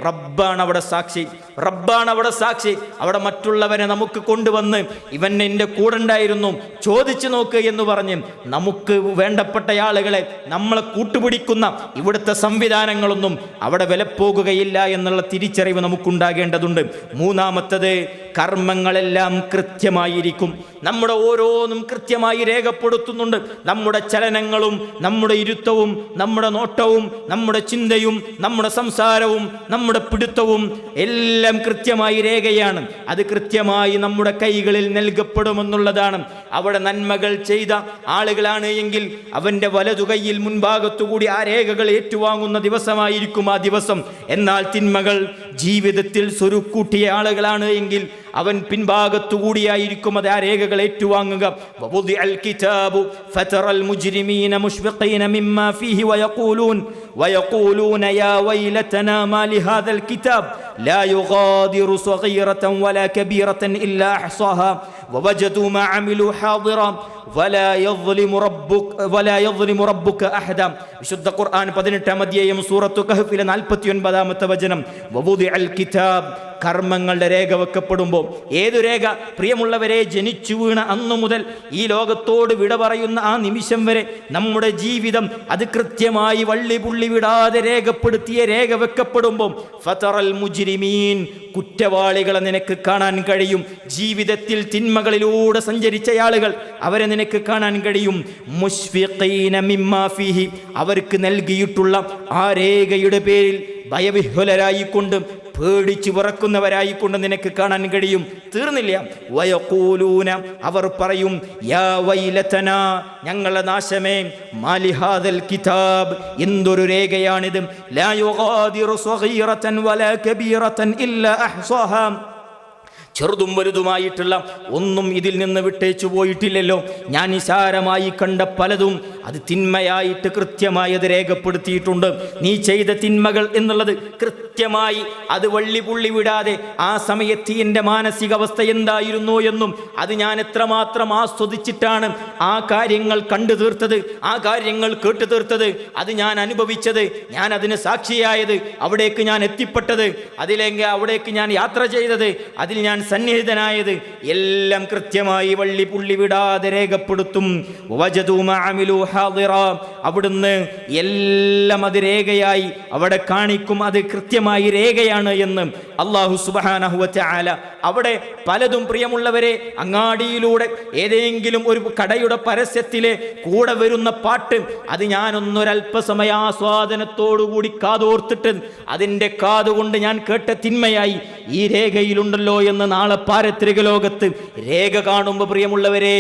റബ്ബാണ് അവിടെ സാക്ഷി. റബ്ബാണ് അവിടെ സാക്ഷി. അവിടെ മറ്റുള്ളവരെ നമുക്ക് കൊണ്ടുവന്ന് ഇവൻ എൻ്റെ കൂടെ ഉണ്ടായിരുന്നു, ചോദിച്ചു നോക്ക് എന്ന് പറഞ്ഞ് നമുക്ക് വേണ്ടപ്പെട്ട ആളുകളെ നമ്മളെ കൂട്ടുപിടിക്കുന്ന ഇവിടുത്തെ സംവിധാനങ്ങളൊന്നും അവിടെ വിലപ്പോകുകയില്ല എന്നുള്ള തിരിച്ചറിവ് നമുക്കുണ്ടാകേണ്ടതുണ്ട്. മൂന്നാമത്തത്, കർമ്മങ്ങളെല്ലാം കൃത്യമായിരിക്കും. നമ്മുടെ ഓരോന്നും കൃത്യമായി രേഖപ്പെടുത്തുന്നുണ്ട്. നമ്മുടെ ചലനങ്ങളും നമ്മുടെ ഇരുത്തവും നമ്മുടെ നോട്ടവും നമ്മുടെ ചിന്തയും നമ്മുടെ സംസാരവും നമ്മുടെ പിടുത്തവും എല്ലാം കൃത്യമായി രേഖയാണ്. അത് കൃത്യമായി നമ്മുടെ കൈകളിൽ നൽകപ്പെടുമെന്നുള്ളതാണ്. അവിടെ നന്മകൾ ചെയ്ത ആളുകളാണ് എങ്കിൽ അവൻ്റെ വലതു കൈയിൽ മുൻഭാഗത്തുകൂടി ആ രേഖകൾ ഏറ്റുവാങ്ങുന്ന ദിവസമായിരിക്കും ആ ദിവസം. എന്നാൽ തിന്മകൾ ജീവിതത്തിൽ സ്വരുക്കൂട്ടിയ ആളുകളാണ് എങ്കിൽ അവൻ പിൻഭാഗത്തുകൂടിയായിരിക്കും അത് ആ രേഖകൾ ഏറ്റുവാങ്ങുക. വവുദിഅൽ കിതാബു ഫതറൽ മുജ്രിമീന മുശ്ഫിഖീന മിമ്മാ ഫീഹി വയഖൂലൂന യാ വൈലതനാ മാ ലിഹാദൽ കിതാബ് ലാ യുഗാദിറു സഗീറതൻ വലാ കബീറതൻ ഇല്ലാ അഹ്സാഹാ വവജദൂ മാ അമിലൂ ഹാദിറാ വലാ യദ്ലിമു റബ്ബുക അഹദ. വിശുദ്ധ ഖുർആൻ 18-ാം അധ്യായം സൂറത്തു കഹ്ഫിലെ 49-ാമത്തെ വചനം. വവുദിഅൽ കിതാബ്, കർമ്മങ്ങളുടെ രേഖ വെക്കപ്പെടുമ്പോൾ, ഏതു രേഖ? പ്രിയമുള്ളവരെ, ജനിച്ചു വീണ അന്നു മുതൽ ഈ ലോകത്തോട് വിട പറയുന്ന ആ നിമിഷം വരെ നമ്മുടെ ജീവിതം അത് കൃത്യമായി വള്ളി പുള്ളി വിടാതെ രേഖപ്പെടുത്തിയ രേഖ വെക്കപ്പെടുമ്പോൾ ഫതറൽ മുജ്രിമീൻ, കുറ്റവാളികളെ നിനക്ക് കാണാൻ കഴിയും. ജീവിതത്തിൽ തിന്മകളിലൂടെ സഞ്ചരിച്ച ആളുകൾ, അവരെ നിനക്ക് കാണാൻ കഴിയും. മുശ്ഫിഖീന മിമ്മാ ഫീഹി, അവർക്ക് നൽകിയിട്ടുള്ള ആ രേഖയുടെ പേരിൽ ഭയവിഹ്വലരായിക്കൊണ്ട് പേടിച്ചു വിറക്കുന്നവരായിക്കൊണ്ട് നിനക്ക് കാണാൻ കഴിയും. തീർന്നില്ല. വയഖൂലൂന, അവർ പറയും, യാ വൈലതനാ, ഞങ്ങളുടെ നാശമേ, മാലിഹാദൽ കിതാബ്, എന്തൊരു രേഖയാണിത്, ലാ യുഗാദിറു സഗീറതൻ വലാ കബീറതൻ ഇല്ലാ അഹ്സാഹാ, ചെറുതും വലുതുമായിട്ടുള്ള ഒന്നും ഇതിൽ നിന്ന് വിട്ടേച്ചു പോയിട്ടില്ലല്ലോ. ഞാൻ നിസാരമായി കണ്ട പലതും അത് തിന്മയായിട്ട് കൃത്യമായി അത് രേഖപ്പെടുത്തിയിട്ടുണ്ട്. നീ ചെയ്ത തിന്മകൾ എന്നുള്ളത് കൃത്യമായി അത് വള്ളി പുള്ളി വിടാതെ ആ സമയത്ത് എൻ്റെ മാനസികാവസ്ഥ എന്തായിരുന്നു എന്നും അത് ഞാൻ എത്രമാത്രം ആസ്വദിച്ചിട്ടാണ് ആ കാര്യങ്ങൾ കണ്ടു തീർത്തത്, ആ കാര്യങ്ങൾ കേട്ടു തീർത്തത്, അത് ഞാൻ അനുഭവിച്ചത്, ഞാൻ അതിന് സാക്ഷിയായത്, അവിടേക്ക് ഞാൻ എത്തിപ്പെട്ടത്, അവിടേക്ക് ഞാൻ യാത്ര ചെയ്തത്, അതിൽ ഞാൻ സന്നിഹിതനായത് എല്ലാം കൃത്യമായി വള്ളി പുള്ളി വിടാതെ രേഖപ്പെടുത്തും. വജദൂ മാ അമിലൂ ഹാദിറ, അവിടുന്ന് എല്ലാം അത് രേഖയായി അവിടെ കാണിക്കും. അത് കൃത്യമായി രേഖയാണ് എന്ന് അല്ലാഹു സുബ്ഹാനഹു വ തആല. അവിടെ പലതും പ്രിയമുള്ളവരെ, അങ്ങാടിയിലൂടെ ഏതെങ്കിലും ഒരു കടയുടെ പരസ്യത്തിലെ കൂടെ വരുന്ന പാട്ട്, അത് ഞാനൊന്നൊരല്പസമയ ആസ്വാദനത്തോടുകൂടി കാതോർത്തിട്ട് അതിൻ്റെ കാതുകൊണ്ട് ഞാൻ കേട്ട തിന്മയായി ഈ രേഖയിലുണ്ടല്ലോ എന്ന് നാളെ പാരത്രിക ലോകത്ത് രേഖ കാണുമ്പോൾ പ്രിയമുള്ളവരെ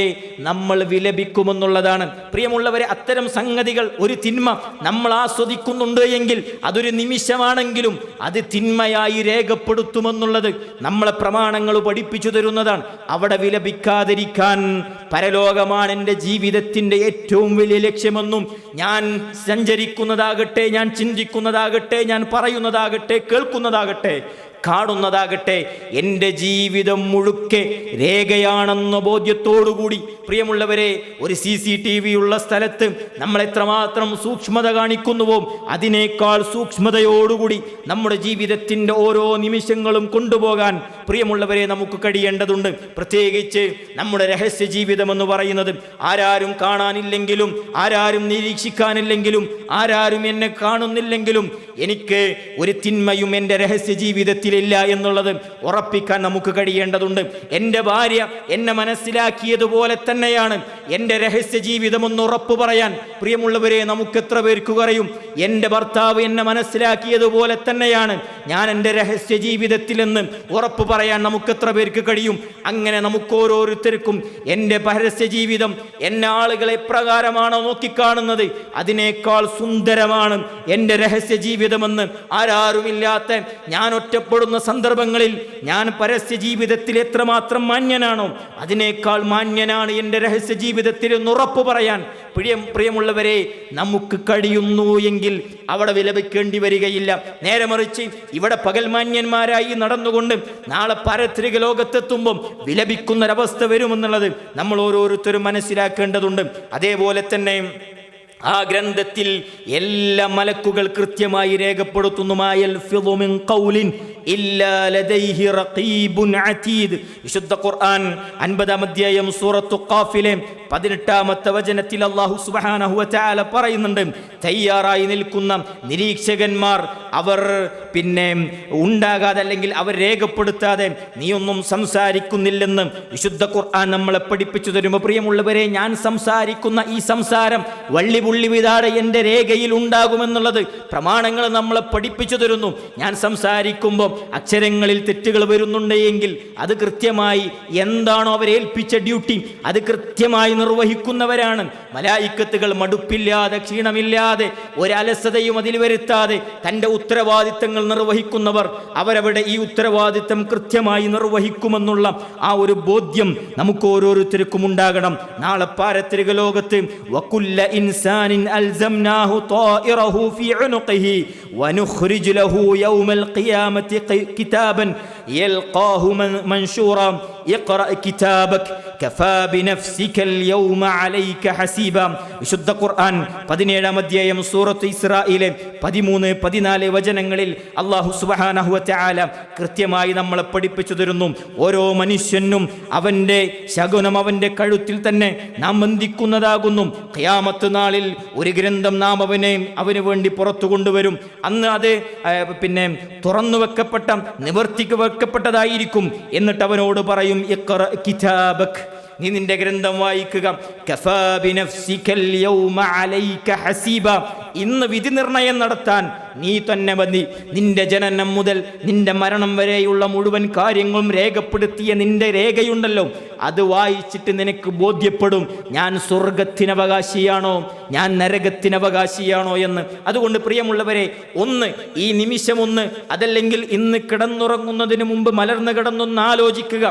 നമ്മൾ വിലപിക്കുമെന്നുള്ളതാണ്. പ്രിയമുള്ളവരെ, അത്തരം സംഗതികൾ, ഒരു തിന്മ നമ്മൾ ആസ്വദിക്കുന്നുണ്ട് എങ്കിൽ അതൊരു നിമിഷമാണെങ്കിലും അത് തിന്മയായി രേഖപ്പെടുത്തുമെന്നുള്ളത് നമ്മളെ പ്രമാണങ്ങൾ പഠിപ്പിച്ചു തരുന്നതാണ്. അവിടെ വിലപിക്കാതിരിക്കാൻ, പരലോകമാണ് എൻ്റെ ജീവിതത്തിൻ്റെ ഏറ്റവും വലിയ ലക്ഷ്യമെന്നും ഞാൻ സഞ്ചരിക്കുന്നതാകട്ടെ, ഞാൻ ചിന്തിക്കുന്നതാകട്ടെ, ഞാൻ പറയുന്നതാകട്ടെ, കേൾക്കുന്നതാകട്ടെ, കാണുന്നതാകട്ടെ, എൻ്റെ ജീവിതം മുഴുക്കെ രേഖയാണെന്ന ബോധ്യത്തോടുകൂടി പ്രിയമുള്ളവരെ, ഒരു CCTV ഉള്ള സ്ഥലത്ത് നമ്മൾ എത്രമാത്രം സൂക്ഷ്മത കാണിക്കുന്നുവോ അതിനേക്കാൾ സൂക്ഷ്മതയോടുകൂടി നമ്മുടെ ജീവിതത്തിൻ്റെ ഓരോ നിമിഷങ്ങളും കൊണ്ടുപോകാൻ പ്രിയമുള്ളവരെ നമുക്ക് കഴിയേണ്ടതുണ്ട്. പ്രത്യേകിച്ച് നമ്മുടെ രഹസ്യ ജീവിതം എന്ന് പറയുന്നത് ആരാരും കാണാനില്ലെങ്കിലും, ആരാരും നിരീക്ഷിക്കാനില്ലെങ്കിലും, ആരാരും എന്നെ കാണുന്നില്ലെങ്കിലും എനിക്ക് ഒരു തിന്മയും എൻ്റെ രഹസ്യ ജീവിതത്തിലില്ല എന്നുള്ളത് ഉറപ്പിക്കാൻ നമുക്ക് കഴിയേണ്ടതുണ്ട്. എൻ്റെ ഭാര്യ എന്നെ മനസ്സിലാക്കിയതുപോലെ തന്നെയാണ് എൻ്റെ രഹസ്യ ജീവിതം എന്ന് ഉറപ്പ് പറയാൻ പ്രിയമുള്ളവരെ നമുക്ക് എത്ര പേർക്ക് പറയും? എൻ്റെ ഭർത്താവ് എന്നെ മനസ്സിലാക്കിയതുപോലെ തന്നെയാണ് ഞാൻ എൻ്റെ രഹസ്യ ജീവിതത്തിലെന്ന് ഉറപ്പ് പറയാൻ നമുക്ക് എത്ര പേർക്ക് കഴിയും? അങ്ങനെ നമുക്ക് ഓരോരുത്തർക്കും എൻ്റെ പരസ്യ ജീവിതം എന്നെ ആളുകളെ പ്രകാരമാണോ നോക്കിക്കാണുന്നത്, അതിനേക്കാൾ സുന്ദരമാണ് എൻ്റെ രഹസ്യ ജീവിതമെന്ന് ആരാരുമില്ലാത്ത ഞാൻ ഒറ്റപ്പെടുന്ന സന്ദർഭങ്ങളിൽ ഞാൻ പരസ്യ ജീവിതത്തിൽ എത്രമാത്രം മാന്യനാണോ അതിനേക്കാൾ മാന്യനാണ് എൻ്റെ രഹസ്യ ജീവിതത്തിൽ എന്ന് ഉറപ്പ് പറയാൻ പ്രിയമുള്ളവരെ നമുക്ക് കഴിയുന്നു എങ്കിൽ അവിടെ വിലപിക്കേണ്ടി വരികയില്ല. നേരെ മറിച്ച് ഇവിടെ പകൽമാന്യന്മാരായി നടന്നുകൊണ്ട് നാളെ പാരത്രിക ലോകത്തെത്തുമ്പം വിലപിക്കുന്നൊരവസ്ഥ വരുമെന്നുള്ളത് നമ്മൾ ഓരോരുത്തരും മനസ്സിലാക്കേണ്ടതുണ്ട്. അതേപോലെ തന്നെ ആ ഗ്രന്ഥത്തിൽ എല്ലാ മലക്കുകൾ കൃത്യമായി രേഖപ്പെടുത്തുന്നു. വിശുദ്ധ ഖുർആൻ 50-ാം അധ്യായം സൂറത്തു ഖാഫിലെ 18-ാമത്തെ വചനത്തിൽ അല്ലാഹു സുബ്ഹാനഹു വ തആല പറയുന്നുണ്ട്, തയ്യാറായി നിൽക്കുന്ന നിരീക്ഷകന്മാർ അവർ പിന്നെ ഉണ്ടാകാതെ അല്ലെങ്കിൽ അവർ രേഖപ്പെടുത്താതെ നീയൊന്നും സംസാരിക്കുന്നില്ലെന്ന് വിശുദ്ധ ഖുർആൻ നമ്മളെ പഠിപ്പിച്ചു തരുമ്പോൾ പ്രിയമുള്ളവരെ, ഞാൻ സംസാരിക്കുന്ന ഈ സംസാരം വള്ളി പുള്ളി വിടാതെ എൻ്റെ രേഖയിൽ ഉണ്ടാകുമെന്നുള്ളത് പ്രമാണങ്ങൾ നമ്മളെ പഠിപ്പിച്ചു തരുന്നു. ഞാൻ സംസാരിക്കുമ്പോൾ അക്ഷരങ്ങളിൽ തെറ്റുകൾ വരുന്നുണ്ടെങ്കിൽ അത് കൃത്യമായി എന്താണോ അവരേൽപ്പിച്ച ഡ്യൂട്ടി അത് കൃത്യമായി നിർവഹിക്കുന്നവരാണ് മലായിക്കത്തുകൾ. മടുപ്പില്ലാതെ, ക്ഷീണമില്ലാതെ, ഒരലസതയും അതിൽ വരുത്താതെ തൻ്റെ ഉത്തരവാദിത്തങ്ങൾ നിർവഹിക്കുന്നവർ അവരവിടെ ഈ ഉത്തരവാദിത്തം കൃത്യമായി നിർവഹിക്കുമെന്നുള്ള ആ ഒരു ബോധ്യം നമുക്ക് ഓരോരുത്തർക്കും ഉണ്ടാകണം. നാളെ പാരത്രിക ലോകത്ത് വകുല്ല ഇൻസാനിൻ അൽസംനാഹു ത്വാഇറഹു ഫീ ഉനുഖിഹി വനുഖ്രിജു ലഹു യൗമൽ ഖിയാമത്തി കിതാബൻ യൽഖാഹു മൻശൂറ ഇഖ്റ കിതാബക് കഫാ ബിനഫ്സികൽ യൗമ അലൈക ഹസീബ. വിശുദ്ധ ഖുർആൻ 17-ാം അധ്യായം സൂറത്ത് ഇസ്രായിലെ 13-14 വചനങ്ങളിൽ അല്ലാഹു സുബ്ഹാനഹു വ തആല കൃത്യമായി നമ്മളെ പഠിപ്പിച്ചു തരുന്നു. ഓരോ മനുഷ്യനും അവൻ്റെ ശകുനം അവൻ്റെ കഴുത്തിൽ തന്നെ നാം ബന്ധിക്കുന്നതാകുന്നു. ഖിയാമത്ത് നാളിൽ ഒരു ഗ്രന്ഥം നാം അവന് വേണ്ടി പുറത്തു കൊണ്ടുവരും. അന്ന് അത് പിന്നെ തുറന്നു വെക്കപ്പെട്ട, നിവർത്തിക്ക് വെക്കപ്പെട്ടതായിരിക്കും. എന്നിട്ട് അവനോട് പറയും, ഇഖ്റ കിതാബക്, നീ നിന്റെ ഗ്രന്ഥം വായിക്കുക. കഫാ ബിനഫ്സികൽ യൗമ അലൈക ഹസീബ, ഇന്ന് വിധി നിർണയം നടത്താൻ നീ തന്നെ മതി. നിന്റെ ജനനം മുതൽ നിന്റെ മരണം വരെയുള്ള മുഴുവൻ കാര്യങ്ങളും രേഖപ്പെടുത്തിയ നിന്റെ രേഖയുണ്ടല്ലോ, അത് വായിച്ചിട്ട് നിനക്ക് ബോധ്യപ്പെടും ഞാൻ സ്വർഗത്തിനവകാശിയാണോ ഞാൻ നരകത്തിനവകാശിയാണോ എന്ന്. അതുകൊണ്ട് പ്രിയമുള്ളവരെ, ഈ നിമിഷമൊന്ന്, അതല്ലെങ്കിൽ ഇന്ന് കിടന്നുറങ്ങുന്നതിന് മുമ്പ് മലർന്നു കിടന്നൊന്ന് ആലോചിക്കുക.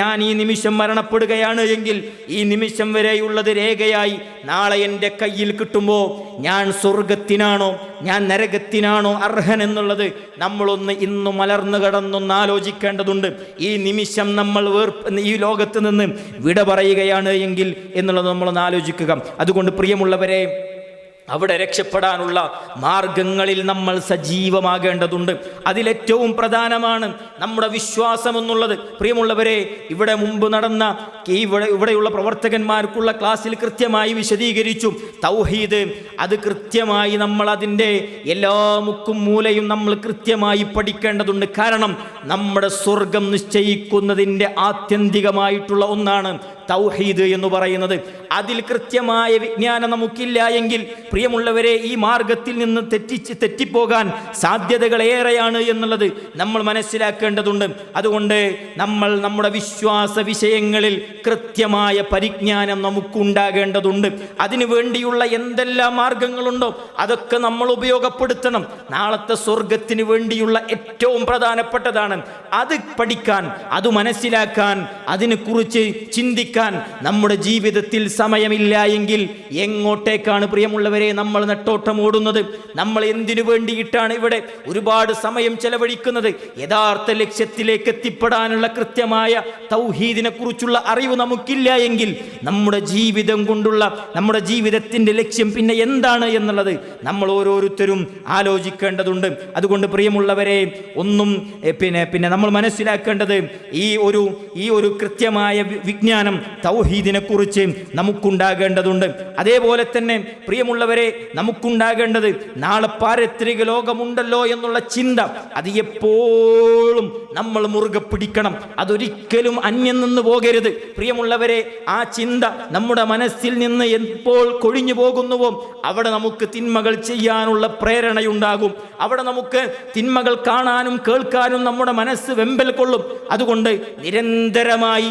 ഞാൻ ഈ നിമിഷം മരണപ്പെടുകയാണ് എങ്കിൽ ഈ നിമിഷം വരെയുള്ളത് രേഖയായി നാളെ എൻ്റെ കയ്യിൽ കിട്ടുമ്പോൾ ഞാൻ സ്വർഗത്തിനാണോ ഞാൻ നരകത്തിനാണോ അർഹൻ എന്നുള്ളത് നമ്മളൊന്ന് ഇന്ന് മലർന്നു കിടന്നൊന്ന് ആലോചിക്കേണ്ടതുണ്ട്. ഈ നിമിഷം നമ്മൾ ഈ ലോകത്ത് നിന്ന് വിട പറയുകയാണ് എങ്കിൽ എന്നുള്ളത് നമ്മളൊന്ന് ആലോചിക്കുക. അതുകൊണ്ട് പ്രിയമുള്ളവരെ, അവിടെ രക്ഷപ്പെടാനുള്ള മാർഗങ്ങളിൽ നമ്മൾ സജീവമാകേണ്ടതുണ്ട്. അതിലേറ്റവും പ്രധാനമാണ് നമ്മുടെ വിശ്വാസം എന്നുള്ളത്. പ്രിയമുള്ളവരെ, ഇവിടെ മുമ്പ് നടന്ന ഇവിടെയുള്ള പ്രവർത്തകന്മാർക്കുള്ള ക്ലാസ്സിൽ കൃത്യമായി വിശദീകരിച്ചു. തൗഹീദ് അത് കൃത്യമായി നമ്മൾ അതിൻ്റെ എല്ലാ മുക്കും മൂലയും നമ്മൾ കൃത്യമായി പഠിക്കേണ്ടതുണ്ട്. കാരണം നമ്മുടെ സ്വർഗം നിശ്ചയിക്കുന്നതിൻ്റെ ആത്യന്തികമായിട്ടുള്ള ഒന്നാണ് തൗഹീദ് എന്ന് പറയുന്നത്. അതിൽ കൃത്യമായ വിജ്ഞാനം നമുക്കില്ല എങ്കിൽ പ്രിയമുള്ളവരെ, ഈ മാർഗത്തിൽ നിന്ന് തെറ്റിപ്പോകാൻ സാധ്യതകൾ ഏറെയാണ് എന്നുള്ളത് നമ്മൾ മനസ്സിലാക്കേണ്ടതുണ്ട്. അതുകൊണ്ട് നമ്മൾ നമ്മുടെ വിശ്വാസ വിഷയങ്ങളിൽ കൃത്യമായ പരിജ്ഞാനം നമുക്കുണ്ടാകേണ്ടതുണ്ട്. അതിനു വേണ്ടിയുള്ള എന്തെല്ലാം മാർഗങ്ങളുണ്ടോ അതൊക്കെ നമ്മൾ ഉപയോഗപ്പെടുത്തണം. നാളത്തെ സ്വർഗത്തിന് വേണ്ടിയുള്ള ഏറ്റവും പ്രധാനപ്പെട്ടതാണ് അത് പഠിക്കാൻ, അത് മനസ്സിലാക്കാൻ, അതിനെക്കുറിച്ച് ചിന്തിക്കാൻ നമ്മുടെ ജീവിതത്തിൽ സമയമില്ല എങ്കിൽ എങ്ങോട്ടേക്കാണ് പ്രിയമുള്ളവരെ നമ്മൾ നെട്ടോട്ടം ഓടുന്നത്? നമ്മൾ എന്തിനു വേണ്ടിയിട്ടാണ് ഇവിടെ ഒരുപാട് സമയം ചെലവഴിക്കുന്നത്? യഥാർത്ഥ ലക്ഷ്യത്തിലേക്ക് എത്തിപ്പെടാനുള്ള കൃത്യമായ തൗഹീദിനെ കുറിച്ചുള്ള അറിവ് നമുക്കില്ല എങ്കിൽ നമ്മുടെ ജീവിതം കൊണ്ടുള്ള നമ്മുടെ ജീവിതത്തിന്റെ ലക്ഷ്യം പിന്നെ എന്താണ് എന്നുള്ളത് നമ്മൾ ഓരോരുത്തരും ആലോചിക്കേണ്ടതുണ്ട്. അതുകൊണ്ട് പ്രിയമുള്ളവരെ, പിന്നെ നമ്മൾ മനസ്സിലാക്കേണ്ടത് ഈ ഒരു കൃത്യമായ വിജ്ഞാനം തൗഹീദിനെ കുറിച്ച് നമുക്കുണ്ടാകേണ്ടതുണ്ട്. അതേപോലെ തന്നെ പ്രിയമുള്ളവരെ, നമുക്കുണ്ടാകേണ്ടത് നാളെ പാരത്രിക ലോകമുണ്ടല്ലോ എന്നുള്ള ചിന്ത അത് എപ്പോഴും നമ്മൾ മുറുകെ പിടിക്കണം. അതൊരിക്കലും അന്യം നിന്ന് പോകരുത്. പ്രിയമുള്ളവരെ, ആ ചിന്ത നമ്മുടെ മനസ്സിൽ നിന്ന് എപ്പോൾ കൊഴിഞ്ഞു പോകുന്നുവോ അവിടെ നമുക്ക് തിന്മകൾ ചെയ്യാനുള്ള പ്രേരണയുണ്ടാകും. അവിടെ നമുക്ക് തിന്മകൾ കാണാനും കേൾക്കാനും നമ്മുടെ മനസ്സ് വെമ്പൽ കൊള്ളും. അതുകൊണ്ട് നിരന്തരമായി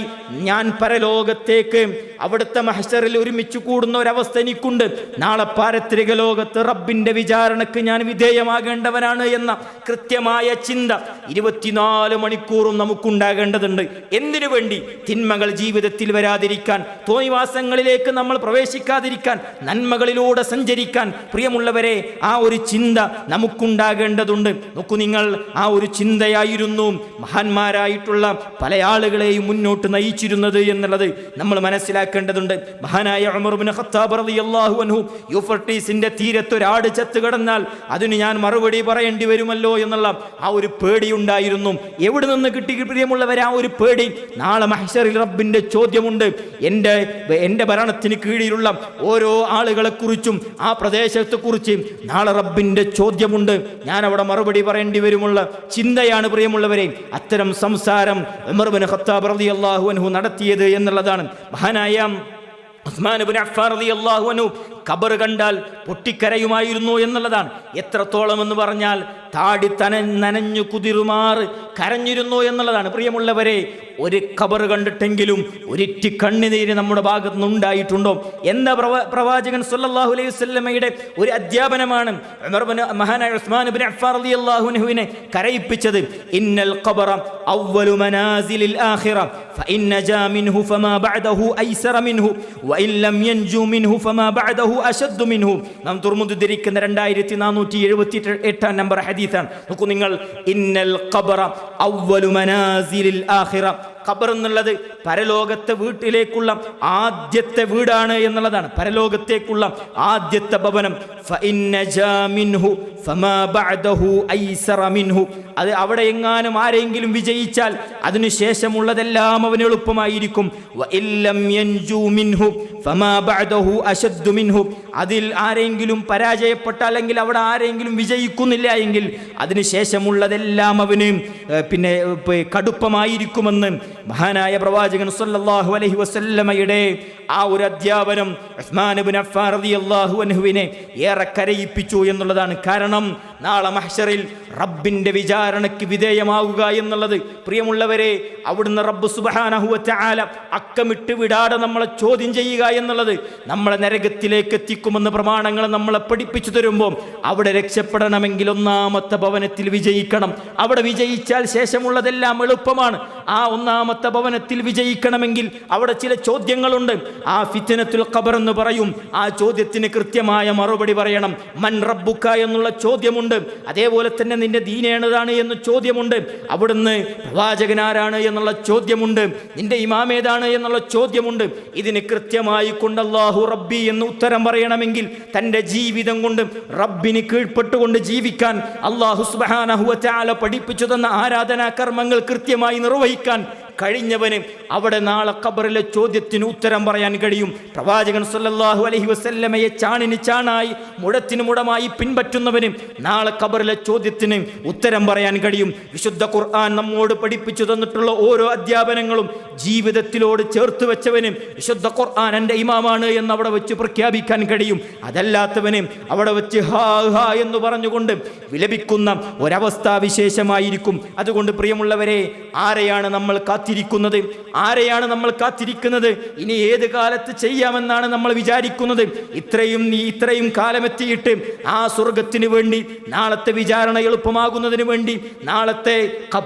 ഞാൻ പരലോകത്തേക്ക് അവിടുത്തെ മഹ്ശറിൽ ഒരുമിച്ച് കൂടുന്ന ഒരവസ്ഥ എനിക്കുണ്ട്. നാളെ പാരത്രിക ലോകത്ത് റബ്ബിന്റെ വിചാരണക്ക് ഞാൻ വിധേയമാകേണ്ടവനാണ് എന്ന കൃത്യമായ ചിന്ത 24 മണിക്കൂറും നമുക്കുണ്ടാകേണ്ടതുണ്ട്. എന്തിനു വേണ്ടി? തിന്മകൾ ജീവിതത്തിൽ വരാതിരിക്കാൻ, തോന്നിവാസങ്ങളിലേക്ക് നമ്മൾ പ്രവേശിക്കാതിരിക്കാൻ, നന്മകളിലൂടെ സഞ്ചരിക്കാൻ. പ്രിയമുള്ളവരെ, ആ ഒരു ചിന്ത നമുക്കുണ്ടാകേണ്ടതുണ്ട്. നോക്കൂ നിങ്ങൾ, ആ ഒരു ചിന്തയായിരുന്നു മഹാന്മാരായിട്ടുള്ള പല ആളുകളെയും മുന്നോട്ട് നയിച്ചിരുന്നത് എന്നുള്ളത് നമ്മൾ മനസ്സിലാക്കേണ്ടതുണ്ട്. മഹാനായ ഉമർ ഇബ്നു ഖത്താബ് റളിയല്ലാഹു അൻഹു യൂഫ്രട്ടീസിന്റെ തീരത്ത് ഒരാട് ചത്തു കിടന്നാൽ അതിന് ഞാൻ മറുപടി പറയേണ്ടി വരുമല്ലോ എന്നുള്ള ആ ഒരു പേടിയുണ്ടായിരുന്നു. എവിടെ നിന്ന് കിട്ടി പ്രിയമുള്ളവരെ ആ ഒരു പേടി? നാളെ മഹ്ശറിൽ റബ്ബിന്റെ ചോദ്യമുണ്ട്. എൻ്റെ ഭരണത്തിന് കീഴിലുള്ള ഓരോ ആളുകളെ കുറിച്ചും ആ പ്രദേശത്തെ കുറിച്ച് നാളെ റബ്ബിന്റെ ചോദ്യമുണ്ട്. ഞാൻ അവിടെ മറുപടി പറയേണ്ടി വരുമുള്ള ചിന്തയാണ് പ്രിയമുള്ളവരെ അത്തരം സംസാരം ഉമർ ഇബ്നു ഖത്താബ് റളിയല്ലാഹു അൻഹു നടത്തിയത് എന്നുള്ളതാണ്. മഹാനായ ഉസ്മാൻ ഇബ്നു അഫ്ഫാൻ റളിയല്ലാഹു അൻഹു ഖബർ കണ്ടാൽ പൊട്ടിക്കരയുമായിരുന്നു എന്നുള്ളതാണ്. എത്രത്തോളം എന്ന് പറഞ്ഞാൽ താടി നനഞ്ഞു കുതിരുമാറ് കരഞ്ഞിരുന്നു എന്നുള്ളതാണ്. പ്രിയമുള്ളവരെ, ഒരു ഖബർ കണ്ടിട്ടെങ്കിലും ഒരിറ്റി കണ്ണുനീര് നമ്മുടെ ഭാഗത്ത് നിന്നുണ്ടായിട്ടുണ്ടോ എന്ന പ്രവാചകൻ സല്ലല്ലാഹു അലൈഹി വസല്ലമയുടെ ഒരു അധ്യാപനമാണ് മഹാനായ ഉസ്മാൻ ഇബ്നു അഫ്ഫാൻ റളിയല്ലാഹു അൻഹുവിനെ കരയിപ്പിച്ചത്. ഇന്നൽ ഖബറ അവ്വലു മനാസിലിൽ ആഖിറ ഫഇൻ നജാ മിൻഹു ഫമാ ബഅദഹു ഐസറ മിൻഹു വഇൻ ലം യൻജു മിൻഹു ഫമാ ബഅദഹു അശദ്ദു മിൻഹു. നാം തുർമുദ് ഉദ്ധരിക്കുന്ന 2478 നമ്പർ ഹദീസാണ്. നോക്കൂ നിങ്ങൾ, ഇന്നൽ ഖബറ അവ്വലു മനാസിലിൽ ആഖിറ. ഖബർ എന്നുള്ളത് പരലോകത്തെ വീട്ടിലേക്കുള്ള ആദ്യത്തെ വീടാണ് എന്നുള്ളതാണ്. പരലോകത്തേക്കുള്ള ആദ്യത്തെ ഭവനം. ഫഇൻ നജാ മിൻഹു ഫമാ ബഅദഹു ഐസറ മിൻഹു. അത് അവിടെ എങ്ങാനും ആരെങ്കിലും വിജയിച്ചാൽ അതിനുശേഷമുള്ളതെല്ലാം അവന് എളുപ്പമായിരിക്കും. വഇൻ ലം യൻജു മിൻഹു ഫമാ ബഅദഹു അശദ്ദു മിൻഹു. അതിൽ ആരെങ്കിലും പരാജയപ്പെട്ടാൽ, അല്ലെങ്കിൽ അവിടെ ആരെങ്കിലും വിജയിക്കുന്നില്ല എങ്കിൽ അതിനുശേഷമുള്ളതെല്ലാം അവന് പിന്നെ കടുപ്പമായിരിക്കുമെന്ന് മഹാനായ പ്രവാചകൻ സല്ലല്ലാഹു അലൈഹി വസല്ലമയുടെ ആ ഒരു അധ്യാപനം ഉസ്മാൻ ഇബ്നു അഫ്ഫാൻ റളിയല്ലാഹു അൻഹുവിനെ ഏറെ കരയിപ്പിച്ചു എന്നുള്ളതാണ്. കാരണം നാളെ മഹ്ശറിൽ റബ്ബിന്റെ വിചാരണയ്ക്ക് വിധേയമാവുക എന്നുള്ളത് പ്രിയമുള്ളവരെ, അവിടുന്ന് റബ്ബ് സുബ്ഹാനഹു വ തആല അക്കമിട്ട് വിടാതെ നമ്മളെ ചോദ്യം ചെയ്യുക എന്നുള്ളത് നമ്മളെ നരകത്തിലേക്ക് എത്തിക്കുമെന്ന് പ്രമാണങ്ങൾ നമ്മളെ പഠിപ്പിച്ചു തരുമ്പോൾ അവിടെ രക്ഷപ്പെടണമെങ്കിൽ ഒന്നാമത്തെ ഭവനത്തിൽ വിജയിക്കണം. അവിടെ വിജയിച്ചാൽ ശേഷമുള്ളതെല്ലാം എളുപ്പമാണ്. ആ ഒന്നാം ഒന്നാമത്തെ ഭവനത്തിൽ വിജയിക്കണമെങ്കിൽ അവിടെ ചില ചോദ്യങ്ങളുണ്ട്. ആ ഫിത്നത്തുൽ ഖബർ എന്ന് പറയും. ആ ചോദ്യത്തിന് കൃത്യമായ മറുപടി പറയണം. മൻ റബ്ബുക എന്നുള്ള ചോദ്യമുണ്ട്. അതേപോലെ തന്നെ നിന്റെ ദീൻ ഏതാണ് എന്ന് ചോദ്യമുണ്ട്. അവിടുന്ന് പ്രവാചകനാരാണ് എന്നുള്ള ചോദ്യമുണ്ട്. നിന്റെ ഇമാം ഏതാണ് എന്നുള്ള ചോദ്യമുണ്ട്. ഇതിന് കൃത്യമായി കൊണ്ട് അല്ലാഹു റബ്ബി എന്ന് ഉത്തരം പറയണമെങ്കിൽ തൻ്റെ ജീവിതം കൊണ്ട് റബ്ബിന് കീഴ്പ്പെട്ടുകൊണ്ട് ജീവിക്കാൻ, അല്ലാഹു സുബ്ഹാനഹു വ തആല പഠിപ്പിച്ചു തന്ന ആരാധനാ കർമ്മങ്ങൾ കൃത്യമായി നിർവഹിക്കാൻ കഴിഞ്ഞവന് അവിടെ നാളെ ഖബറിലെ ചോദ്യത്തിന് ഉത്തരം പറയാൻ കഴിയും. പ്രവാചകൻ സല്ലല്ലാഹു അലൈഹി വസല്ലമയെ ചാണിന് ചാണായി മുഴത്തിന് മുടമായി പിൻപറ്റുന്നവന് നാളെ ഖബറിലെ ചോദ്യത്തിന് ഉത്തരം പറയാൻ കഴിയും. വിശുദ്ധ ഖുർആൻ നമ്മോട് പഠിപ്പിച്ചു തന്നിട്ടുള്ള ഓരോ അധ്യാപനങ്ങളും ജീവിതത്തിലോട് ചേർത്ത് വെച്ചവന് വിശുദ്ധ ഖുർആൻ എൻ്റെ ഇമാമാണ് എന്ന് അവിടെ വെച്ച് പ്രഖ്യാപിക്കാൻ കഴിയും. അതല്ലാത്തവന് അവിടെ വെച്ച് ഹാ ഹാ എന്ന് പറഞ്ഞുകൊണ്ട് വിലപിക്കുന്ന ഒരവസ്ഥാവിശേഷമായിരിക്കും. അതുകൊണ്ട് പ്രിയമുള്ളവരെ, ആരെയാണ് നമ്മൾ ആരെയാണ് നമ്മൾ കാത്തിരിക്കുന്നത്? ഇനി ഏത് കാലത്ത് ചെയ്യാമെന്നാണ് നമ്മൾ വിചാരിക്കുന്നത്? ഇത്രയും കാലമെത്തിയിട്ട് ആ സ്വർഗത്തിന് വേണ്ടി, നാളത്തെ വിചാരണ എളുപ്പമാകുന്നതിന് വേണ്ടി, നാളത്തെ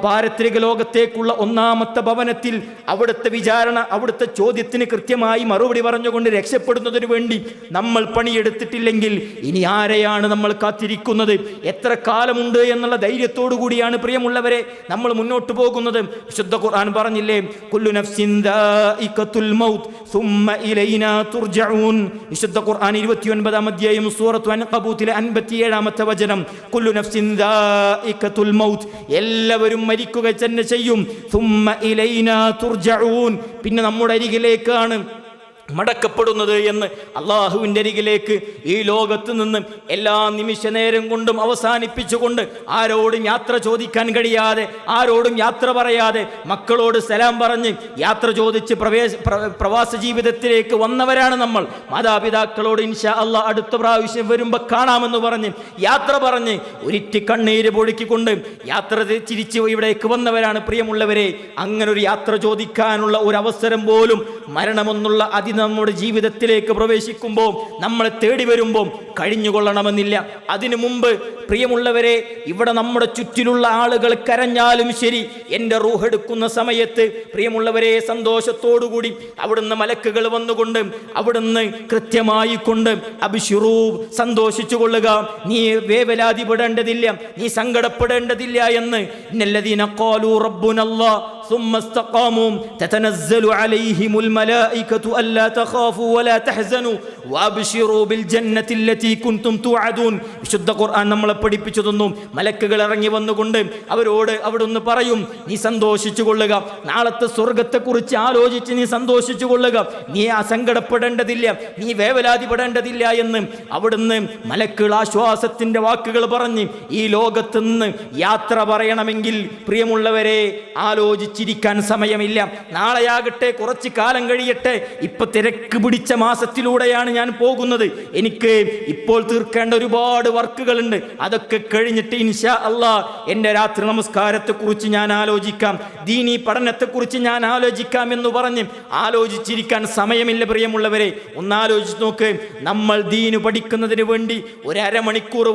പാരത്രിക ലോകത്തേക്കുള്ള ഒന്നാമത്തെ ഭവനത്തിൽ അവിടുത്തെ വിചാരണ, അവിടുത്തെ ചോദ്യത്തിന് കൃത്യമായി മറുപടി പറഞ്ഞുകൊണ്ട് രക്ഷപ്പെടുന്നതിന് വേണ്ടി നമ്മൾ പണിയെടുത്തിട്ടില്ലെങ്കിൽ ഇനി ആരെയാണ് നമ്മൾ കാത്തിരിക്കുന്നത്? എത്ര കാലമുണ്ട് എന്നുള്ള ധൈര്യത്തോടു കൂടിയാണ് പ്രിയമുള്ളവരെ നമ്മൾ മുന്നോട്ട് പോകുന്നത്. വിശുദ്ധ ഖുർആൻ പറഞ്ഞില്ലേ, കുല്ലു നഫ്സിൻ ദാഇഖത്തുൽ മൗത്ത് സുമ്മ ഇലൈനാ തുർജഊൻ. വിശുദ്ധ ഖുർആൻ 29-ാം അധ്യായം സൂറത്തു അൻകബൂത്തിലെ 57-ാമത്തെ വചനം. കുല്ലു നഫ്സിൻ ദാഇഖത്തുൽ മൗത്ത്, എല്ലാവരും മരിക്കുക തന്നെ ചെയ്യും. സുമ്മ ഇലൈനാ തുർജഊൻ, പിന്നെ നമ്മുടെ അരികിലേക്കാണ് മടക്കപ്പെടുന്നത് എന്ന്. അള്ളാഹുവിൻ്റെ അരികിലേക്ക് ഈ ലോകത്ത് നിന്ന് എല്ലാ നിമിഷ നേരം കൊണ്ടും അവസാനിപ്പിച്ചുകൊണ്ട് ആരോടും യാത്ര ചോദിക്കാൻ കഴിയാതെ, ആരോടും യാത്ര പറയാതെ, മക്കളോട് സലാം പറഞ്ഞ് യാത്ര ചോദിച്ച് പ്രവാസ ജീവിതത്തിലേക്ക് വന്നവരാണ് നമ്മൾ. മാതാപിതാക്കളോട് ഇൻഷാ അള്ളാഹ് അടുത്ത പ്രാവശ്യം വരുമ്പോൾ കാണാമെന്ന് പറഞ്ഞ് യാത്ര പറഞ്ഞ് ഒരിറ്റ് കണ്ണീര് പൊഴുക്കിക്കൊണ്ട് യാത്ര ചിരിച്ച് ഇവിടേക്ക് വന്നവരാണ് പ്രിയമുള്ളവരെ. അങ്ങനെ ഒരു യാത്ര ചോദിക്കാനുള്ള ഒരു അവസരം പോലും മരണമെന്നുള്ള നമ്മുടെ ജീവിതത്തിലേക്ക് പ്രവേശിക്കുമ്പോൾ, നമ്മളെ തേടി വരുമ്പോൾ കഴിഞ്ഞുകൊള്ളണമെന്നില്ല. അതിനു മുമ്പ് പ്രിയമുള്ളവരെ, ഇവിടെ നമ്മുടെ ചുറ്റിലുള്ള ആളുകൾ കരഞ്ഞാലും ശരി, എൻ്റെ റൂഹെടുക്കുന്ന സമയത്ത് പ്രിയമുള്ളവരെ സന്തോഷത്തോടുകൂടി അവിടുന്ന് മലക്കുകൾ വന്നുകൊണ്ട് അവിടുന്ന് കൃത്യമായി കൊണ്ട് അബ്ശിറൂ, സന്തോഷിച്ചു കൊള്ളുക, നീ വേവലാതിപ്പെടേണ്ടതില്ല, നീ സങ്കടപ്പെടേണ്ടതില്ല എന്ന്. ഇന്നല്ലദീന ഖാലൂ റബ്ബുനല്ലാഹ് ثم استقاموا تتنزل عليهم الملائكة ألا تخافوا ولا تحزنوا وأبشروا بالجنة التي كنتم توعدون. വിശുദ്ധ ഖുർആൻ നമ്മളെ പഠിപ്പിച്ചു തന്നു. മലക്കുകൾ ഇറങ്ങി വന്നുകൊണ്ട് അവരോട് അവിടുന്ന് പറയും, നീ സന്തോഷിച്ചു കൊള്ളുക, നാളത്തെ സ്വർഗത്തെക്കുറിച്ച് ആലോചിച്ച് നീ സന്തോഷിച്ചു കൊള്ളുക, നീ സങ്കടപ്പെടേണ്ടതില്ല, നീ വേവലാതിപ്പെടേണ്ടതില്ല എന്ന് അവിടുന്ന് മലക്കുകൾ ആശ്വാസത്തിന്റെ വാക്കുകൾ പറഞ്ഞ് ഈ ലോകത്ത് നിന്ന് യാത്ര പറയണമെങ്കിൽ പ്രിയമുള്ളവരെ ആലോചിച്ചിരിക്കാൻ സമയമില്ല. നാളെയാകട്ടെ, കുറച്ച് കാലം കഴിയട്ടെ, ഇപ്പൊ തിരക്ക് പിടിച്ച മാസത്തിലൂടെയാണ് ഞാൻ പോകുന്നത്, എനിക്ക് ഇപ്പോൾ തീർക്കേണ്ട ഒരുപാട് വർക്കുകളുണ്ട്, അതൊക്കെ കഴിഞ്ഞിട്ട് ഇൻഷാ അല്ലാഹ് എൻ്റെ രാത്രി നമസ്കാരത്തെക്കുറിച്ച് ഞാൻ ആലോചിക്കാം, ദീനീ പഠനത്തെക്കുറിച്ച് ഞാൻ ആലോചിക്കാം എന്ന് പറഞ്ഞ് ആലോചിച്ചിരിക്കാൻ സമയമില്ല പ്രിയമുള്ളവരെ. ഒന്നാലോചിച്ച് നോക്ക്, നമ്മൾ ദീന് പഠിക്കുന്നതിന് വേണ്ടി ഒരമണിക്കൂർ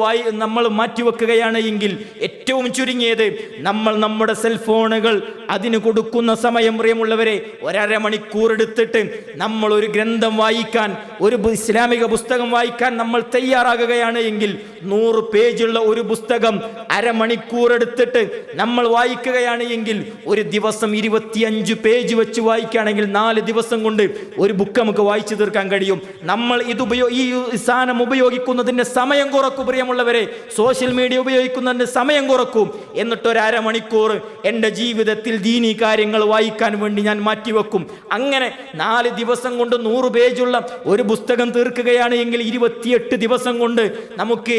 നമ്മൾ മാറ്റിവെക്കുകയാണ് എങ്കിൽ ഏറ്റവും ചുരുങ്ങിയത് നമ്മൾ നമ്മുടെ സെൽഫോണുകൾ അതിന് കൊടുക്കുന്ന സമയം പ്രിയമുള്ളവരെ ഒരമണിക്കൂർ എടുത്തിട്ട് നമ്മൾ ഒരു ഗ്രന്ഥം വായിക്കാൻ, ഒരു ഇസ്ലാമിക പുസ്തകം വായിക്കാൻ നമ്മൾ തയ്യാറാകുകയാണ് എങ്കിൽ 100 പേജുള്ള ഒരു പുസ്തകം അരമണിക്കൂർ എടുത്തിട്ട് നമ്മൾ വായിക്കുകയാണ് എങ്കിൽ ഒരു ദിവസം 25 പേജ് വെച്ച് വായിക്കുകയാണെങ്കിൽ 4 ദിവസം കൊണ്ട് ഒരു ബുക്ക് നമുക്ക് വായിച്ചു തീർക്കാൻ കഴിയും. നമ്മൾ ഈ സാധനം ഉപയോഗിക്കുന്നതിൻ്റെ സമയം കുറക്കും പ്രിയമുള്ളവരെ, സോഷ്യൽ മീഡിയ ഉപയോഗിക്കുന്നതിൻ്റെ സമയം കുറക്കും. എന്നിട്ട് ഒരു അരമണിക്കൂർ എൻ്റെ ജീവിതത്തിൽ ദീനീ കാര്യങ്ങൾ വായിക്കാൻ വേണ്ടി ഞാൻ മാറ്റിവെക്കും. അങ്ങനെ 4 ദിവസം കൊണ്ട് 100 പേജുള്ള ഒരു പുസ്തകം തീർക്കുകയാണ് എങ്കിൽ 28 ദിവസം കൊണ്ട് നമുക്ക്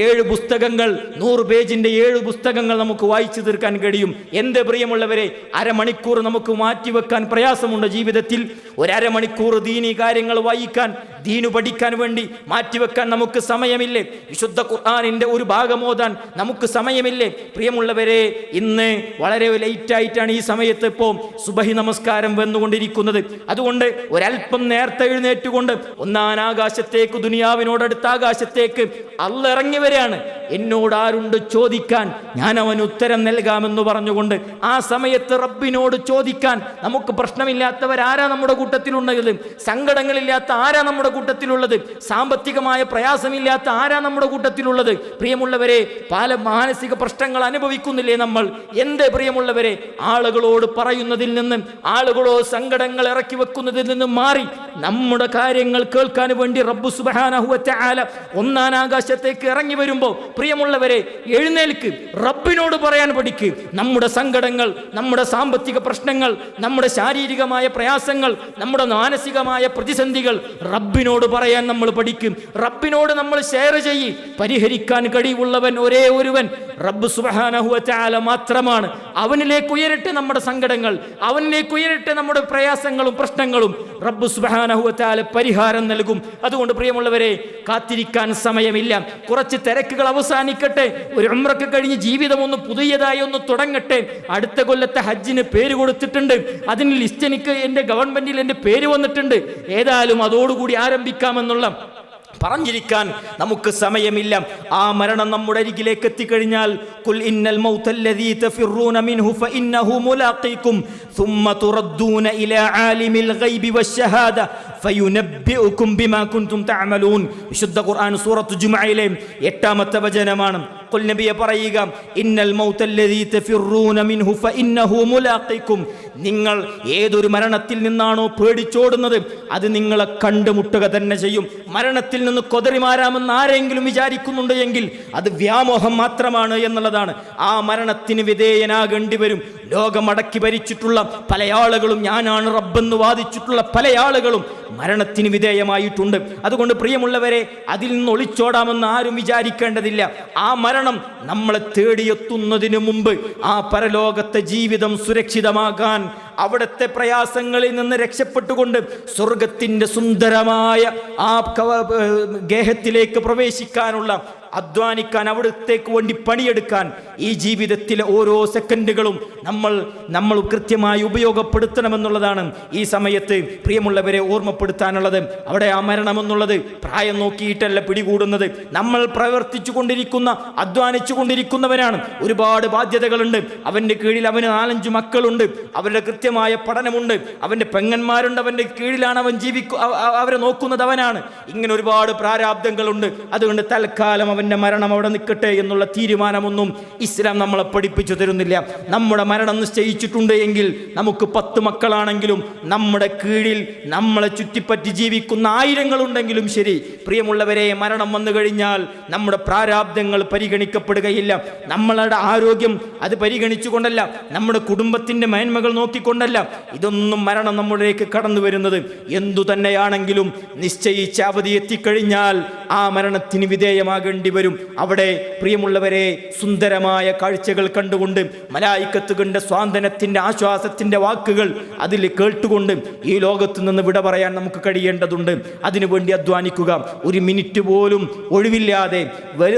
7 പുസ്തകങ്ങൾ, 100 പേജിന്റെ 7 പുസ്തകങ്ങൾ നമുക്ക് വായിച്ചു തീർക്കാൻ കഴിയും. എന്ത് പ്രിയമുള്ളവരെ, അരമണിക്കൂർ നമുക്ക് മാറ്റിവെക്കാൻ പ്രയാസമുണ്ട് ജീവിതത്തിൽ? 1/2 ദീനി കാര്യങ്ങൾ വായിക്കാൻ, ദീനു പഠിക്കാൻ വേണ്ടി മാറ്റിവെക്കാൻ നമുക്ക് സമയമില്ലേ? വിശുദ്ധ ഖുർആനിന്റെ ഒരു ഭാഗം ഓതാൻ നമുക്ക് സമയമില്ലേ? പ്രിയമുള്ളവരെ, ഇന്ന് വളരെ ലേറ്റായിട്ടാണ് ഈ സമയത്ത് ഇപ്പോൾ സുബഹി നമസ്കാരം വന്നുകൊണ്ടിരിക്കുന്നത്. അതുകൊണ്ട് ഒരല്പം നേരത്തെ എഴുന്നേറ്റുകൊണ്ട് ഒന്നാം ആകാശത്തേക്ക്, ദുനിയാവിനോടടുത്ത ആകാശത്തേക്ക് അള്ളാഹ് ഇറങ്ങി വരികയാണ്. എന്നോട് ആരുണ്ട് ചോദിക്കാൻ, ഞാൻ അവന് ഉത്തരം നൽകാമെന്ന് പറഞ്ഞുകൊണ്ട് ആ സമയത്ത് റബ്ബിനോട് ചോദിക്കാൻ നമുക്ക് പ്രശ്നമില്ലാത്തവരാരാ നമ്മുടെ കൂട്ടത്തിലുള്ളത്? സങ്കടങ്ങളില്ലാത്ത ആരാ നമ്മുടെ കൂട്ടത്തിലുള്ളത്? സാമ്പത്തികമായ പ്രയാസമില്ലാത്ത ആരാ നമ്മുടെ കൂട്ടത്തിലുള്ളത്? പ്രിയമുള്ളവരെ, പല മാനസിക പ്രശ്നങ്ങൾ അനുഭവിക്കുന്നില്ലേ നമ്മൾ? എന്തേ പ്രിയമുള്ളവരെ, ആളുകളോട് പറയുന്നതിൽ നിന്നും, ആളുകളോട് സങ്കടങ്ങൾ ഇറക്കി വെക്കുന്നതിൽ നിന്നും മാറി നമ്മുടെ കാര്യങ്ങൾ കേൾക്കാൻ വേണ്ടി റബ്ബ് സുബ്ഹാനഹു വ തആല ഒന്നാം ആകാശത്തേക്ക് ഇറങ്ങി വരുമ്പോൾ പ്രിയമുള്ളവരെ, എഴുന്നേൽക്ക്, റബ്ബിനോട് പറയാൻ പഠിക്ക്. നമ്മുടെ സങ്കടങ്ങൾ, നമ്മുടെ സാമ്പത്തിക പ്രശ്നങ്ങൾ, നമ്മുടെ ശാരീരികമായ പ്രയാസങ്ങൾ, നമ്മുടെ മാനസികമായ പ്രതിസന്ധികൾ റബ്ബിനോട് പറയാൻ നമ്മൾ പഠിക്കും. റബ്ബിനോട് നമ്മൾ ഷെയർ ചെയ്യ്. പരിഹരിക്കാൻ കഴിവുള്ളവൻ ഒരേ ഒരുവൻ റബ്ബ് സുബ്ഹാനഹു വ തആല മാത്രമാണ്. അവനിലേക്ക് ഉയരട്ടെ നമ്മുടെ സങ്കടങ്ങൾ, അവനിലേക്ക് ഉയരട്ടെ നമ്മുടെ പ്രയാസങ്ങളും പ്രശ്നങ്ങളും. റബ്ബ് സുബ്ഹാനഹു വ തആല പരിഹാരം നൽകും. അതുകൊണ്ട് പ്രിയമുള്ളവരെ, കാത്തിരിക്കാൻ സമയമില്ല. കുറച്ച് തിരക്കുകൾ അവസാനിക്കട്ടെ. ഒരു ഉംറക്ക് കഴിഞ്ഞ് ജീവിതം ഒന്ന് പുതിയതായി ഒന്ന് തുടങ്ങട്ടെ. അടുത്ത കൊല്ലത്തെ ഹജ്ജിന് പേര് കൊടുത്തിട്ടുണ്ട്. അതിന് ലിസ്റ്റ് എനിക്ക് എൻ്റെ ഗവൺമെന്റിൽ എൻ്റെ പേര് വന്നിട്ടുണ്ട്. ഏതായാലും അതോടുകൂടി ആരംഭിക്കാമെന്നുള്ള പറഞ്ഞിരിക്കാൻ നമുക്ക് സമയമില്ല. ആ മരണം നമ്മുടെ അരികിലേക്ക് എത്തിക്കഴിഞ്ഞാൽ, ഖുൽ ഇന്നൽ മൗതല്ലദീ തഫിറൂന മിൻഹു ഫഇന്നഹു മുലാഖീകും ثم تردون إلى عالم الغيب والشهادة فينبئكم بما كنتم تعملون. വിശുദ്ധ ഖുർആൻ സൂറത്ത് ജുമുഅയിലെ 8-ാമത്തെ വചനമാണ്. ഖുൽ നബിയെ പറയുക, ഇന്നൽ മൗതല്ലദീ തഫിറൂന മിൻഹു ഫഇന്നഹു മുലാഖീകും. നിങ്ങൾ ഏതൊരു മരണത്തിൽ നിന്നാണോ പേടിച്ചോടുന്നത്, അത് നിങ്ങളെ കണ്ടുമുട്ടുക തന്നെ ചെയ്യും. മരണത്തിൽ നിന്ന് കൊതറിമാരാമെന്ന് ആരെങ്കിലും വിചാരിക്കുന്നുണ്ട് എങ്കിൽ അത് വ്യാമോഹം മാത്രമാണ് എന്നുള്ളതാണ്. ആ മരണത്തിന് വിധേയനാകേണ്ടി വരും. ലോകമടക്കി ഭരിച്ചിട്ടുള്ള പല ആളുകളും, ഞാനാണ് റബ്ബെന്ന് വാദിച്ചിട്ടുള്ള പല ആളുകളും മരണത്തിന് വിധേയമായിട്ടുണ്ട്. അതുകൊണ്ട് പ്രിയമുള്ളവരെ, അതിൽ നിന്ന് ഒളിച്ചോടാമെന്ന് ആരും വിചാരിക്കേണ്ടതില്ല. ആ മരണം നമ്മളെ തേടിയെത്തുന്നതിന് മുമ്പ് ആ പരലോകത്തെ ജീവിതം സുരക്ഷിതമാകാൻ, അവിടുത്തെ പ്രയാസങ്ങളിൽ നിന്ന് രക്ഷപ്പെട്ടുകൊണ്ട് സ്വർഗത്തിന്റെ സുന്ദരമായ ആ ഗേഹത്തിലേക്ക് പ്രവേശിക്കാനുള്ള, അധ്വാനിക്കാൻ, അവിടത്തേക്ക് വേണ്ടി പണിയെടുക്കാൻ ഈ ജീവിതത്തിലെ ഓരോ സെക്കൻഡുകളും നമ്മൾ കൃത്യമായി ഉപയോഗപ്പെടുത്തണമെന്നുള്ളതാണ് ഈ സമയത്ത് പ്രിയമുള്ളവരെ ഓർമ്മപ്പെടുത്താനുള്ളത്. അവിടെ ആ മരണമെന്നുള്ളത് പ്രായം നോക്കിയിട്ടല്ല പിടികൂടുന്നത്. നമ്മൾ പ്രവർത്തിച്ചു കൊണ്ടിരിക്കുന്ന, അധ്വാനിച്ചു കൊണ്ടിരിക്കുന്നവരാണ്. ഒരുപാട് ബാധ്യതകളുണ്ട്. അവൻ്റെ കീഴിൽ അവന് 4-5 മക്കളുണ്ട്. അവരുടെ കൃത്യമായ പഠനമുണ്ട്. അവൻ്റെ പെങ്ങന്മാരുണ്ട്. അവൻ്റെ കീഴിലാണ് അവൻ അവരെ നോക്കുന്നത് അവനാണ്. ഇങ്ങനെ ഒരുപാട് പ്രാരാബ്ദങ്ങളുണ്ട്. അതുകൊണ്ട് തൽക്കാലം അവൻ്റെ മരണം അവിടെ നിൽക്കട്ടെ എന്നുള്ള തീരുമാനമൊന്നും ഇസ്ലാം നമ്മളെ പഠിപ്പിച്ചു തരുന്നില്ല. നമ്മുടെ മരണം നിശ്ചയിച്ചിട്ടുണ്ട് എങ്കിൽ നമുക്ക് 10 മക്കളാണെങ്കിലും നമ്മുടെ കീഴിൽ നമ്മളെ ചുറ്റിപ്പറ്റി ജീവിക്കുന്ന 1000 ശരി, പ്രിയമുള്ളവരെ, മരണം വന്നു കഴിഞ്ഞാൽ നമ്മുടെ പ്രാരാബ്ദങ്ങൾ പരിഗണിക്കപ്പെടുകയില്ല. നമ്മളുടെ ആരോഗ്യം അത് പരിഗണിച്ചുകൊണ്ടല്ല, നമ്മുടെ കുടുംബത്തിൻ്റെ മേന്മകൾ നോക്കിക്കൊണ്ടല്ല. ഇതൊന്നും മരണം നമ്മളിലേക്ക് കടന്നു വരുന്നത്. എന്തു തന്നെയാണെങ്കിലും നിശ്ചയിച്ച അവധി എത്തിക്കഴിഞ്ഞാൽ ആ മരണത്തിന് വിധേയമാകേണ്ടി വരും. അവിടെ പ്രിയമുള്ളവരെ, സുന്ദരമായ കാഴ്ചകൾ കണ്ടുകൊണ്ട്, മലായിക്കത്തുകളുടെ സ്വാന്തനത്തിൻ്റെ, ആശ്വാസത്തിൻ്റെ വാക്കുകൾ അതിൽ കേട്ടുകൊണ്ട് ഈ ലോകത്ത് നിന്ന് വിട പറയാൻ നമുക്ക് കഴിയേണ്ടതുണ്ട്. അതിനുവേണ്ടി അധ്വാനിക്കുക. ഒരു മിനിറ്റ് പോലും ഒഴിവില്ലാതെ,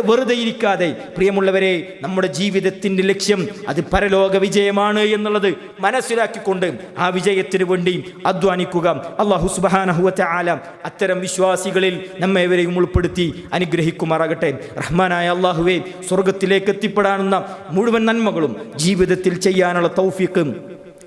വെറുതെ ഇരിക്കാതെ, പ്രിയമുള്ളവരെ, നമ്മുടെ ജീവിതത്തിൻ്റെ ലക്ഷ്യം അത് പരലോക വിജയമാണ് എന്നുള്ളത് മനസ്സിലാക്കിക്കൊണ്ട് ആ വിജയത്തിന് വേണ്ടി അധ്വാനിക്കുക. അല്ലാഹു സുബ്ഹാനഹു വ തആല അത്തരം വിശ്വാസികളിൽ നമ്മേവരെയും ഉൾപ്പെടുത്തി അനുഗ്രഹിക്കുമാറാകട്ടെ. റഹ്മാനായ അല്ലാഹുവേ, സ്വർഗത്തിലേക്ക് എത്തിപ്പെടാനുള്ള മുഴുവൻ നന്മകളും ജീവിതത്തിൽ ചെയ്യാനുള്ള തൗഫീഖ്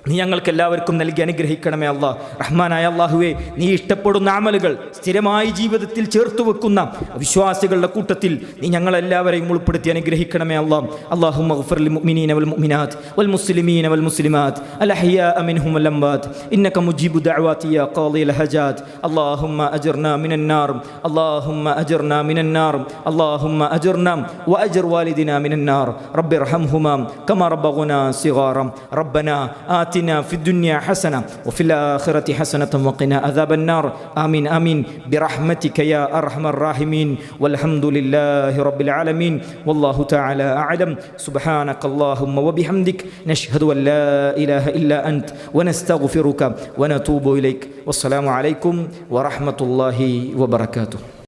നീ ഞങ്ങൾക്ക് എല്ലാവർക്കും നൽകി അനുഗ്രഹിക്കണമേ അല്ലാ. റഹ്മാനായ അല്ലാഹുവേ, നീ ഇഷ്ടപ്പെടുന്ന അമലുകൾ സ്ഥിരമായി ജീവിതത്തിൽ ചേർത്ത് വെക്കുന്ന വിശ്വാസികളുടെ കൂട്ടത്തിൽ നീ ഞങ്ങളെല്ലാവരെയും ഉൾപ്പെടുത്തി അനുഗ്രഹിക്കണമേ അല്ലാ. അല്ലാഹുമ്മ ഗ്ഫിർ ലിൽ മുഅ്മിനീന വൽ മുഅ്മിനാത്ത് വൽ മുസ്ലിമീന വൽ മുസ്ലിമാത്ത് അൽ അഹ്യാഅ മിൻഹും വൽ അംവാത്ത് ഇന്നക മുജീബു ദഅവാതി യാ ഖാദിൽ ഹജാത്ത്. അല്ലാഹുമ്മ അജ്ർനാ മിനൻ നാർ, അല്ലാഹുമ്മ അജ്ർനാ മിനൻ നാർ, അല്ലാഹുമ്മ അജ്ർനാ വ അജ്ർ വാലിദിനാ മിനൻ നാർ. റബ്ബിർഹംഹുമാ കമാ റബ്ബഗുനാ സിഗാറ. റബ്ബനാ ആതി آتنا في الدنيا حسنة وفي الآخرة حسنة وقنا عذاب النار آمين آمين برحمتك يا أرحم الراحمين والحمد لله رب العالمين والله تعالى أعلم سبحانك اللهم وبحمدك نشهد أن لا إله إلا أنت ونستغفرك ونتوب إليك والسلام عليكم ورحمة الله وبركاته.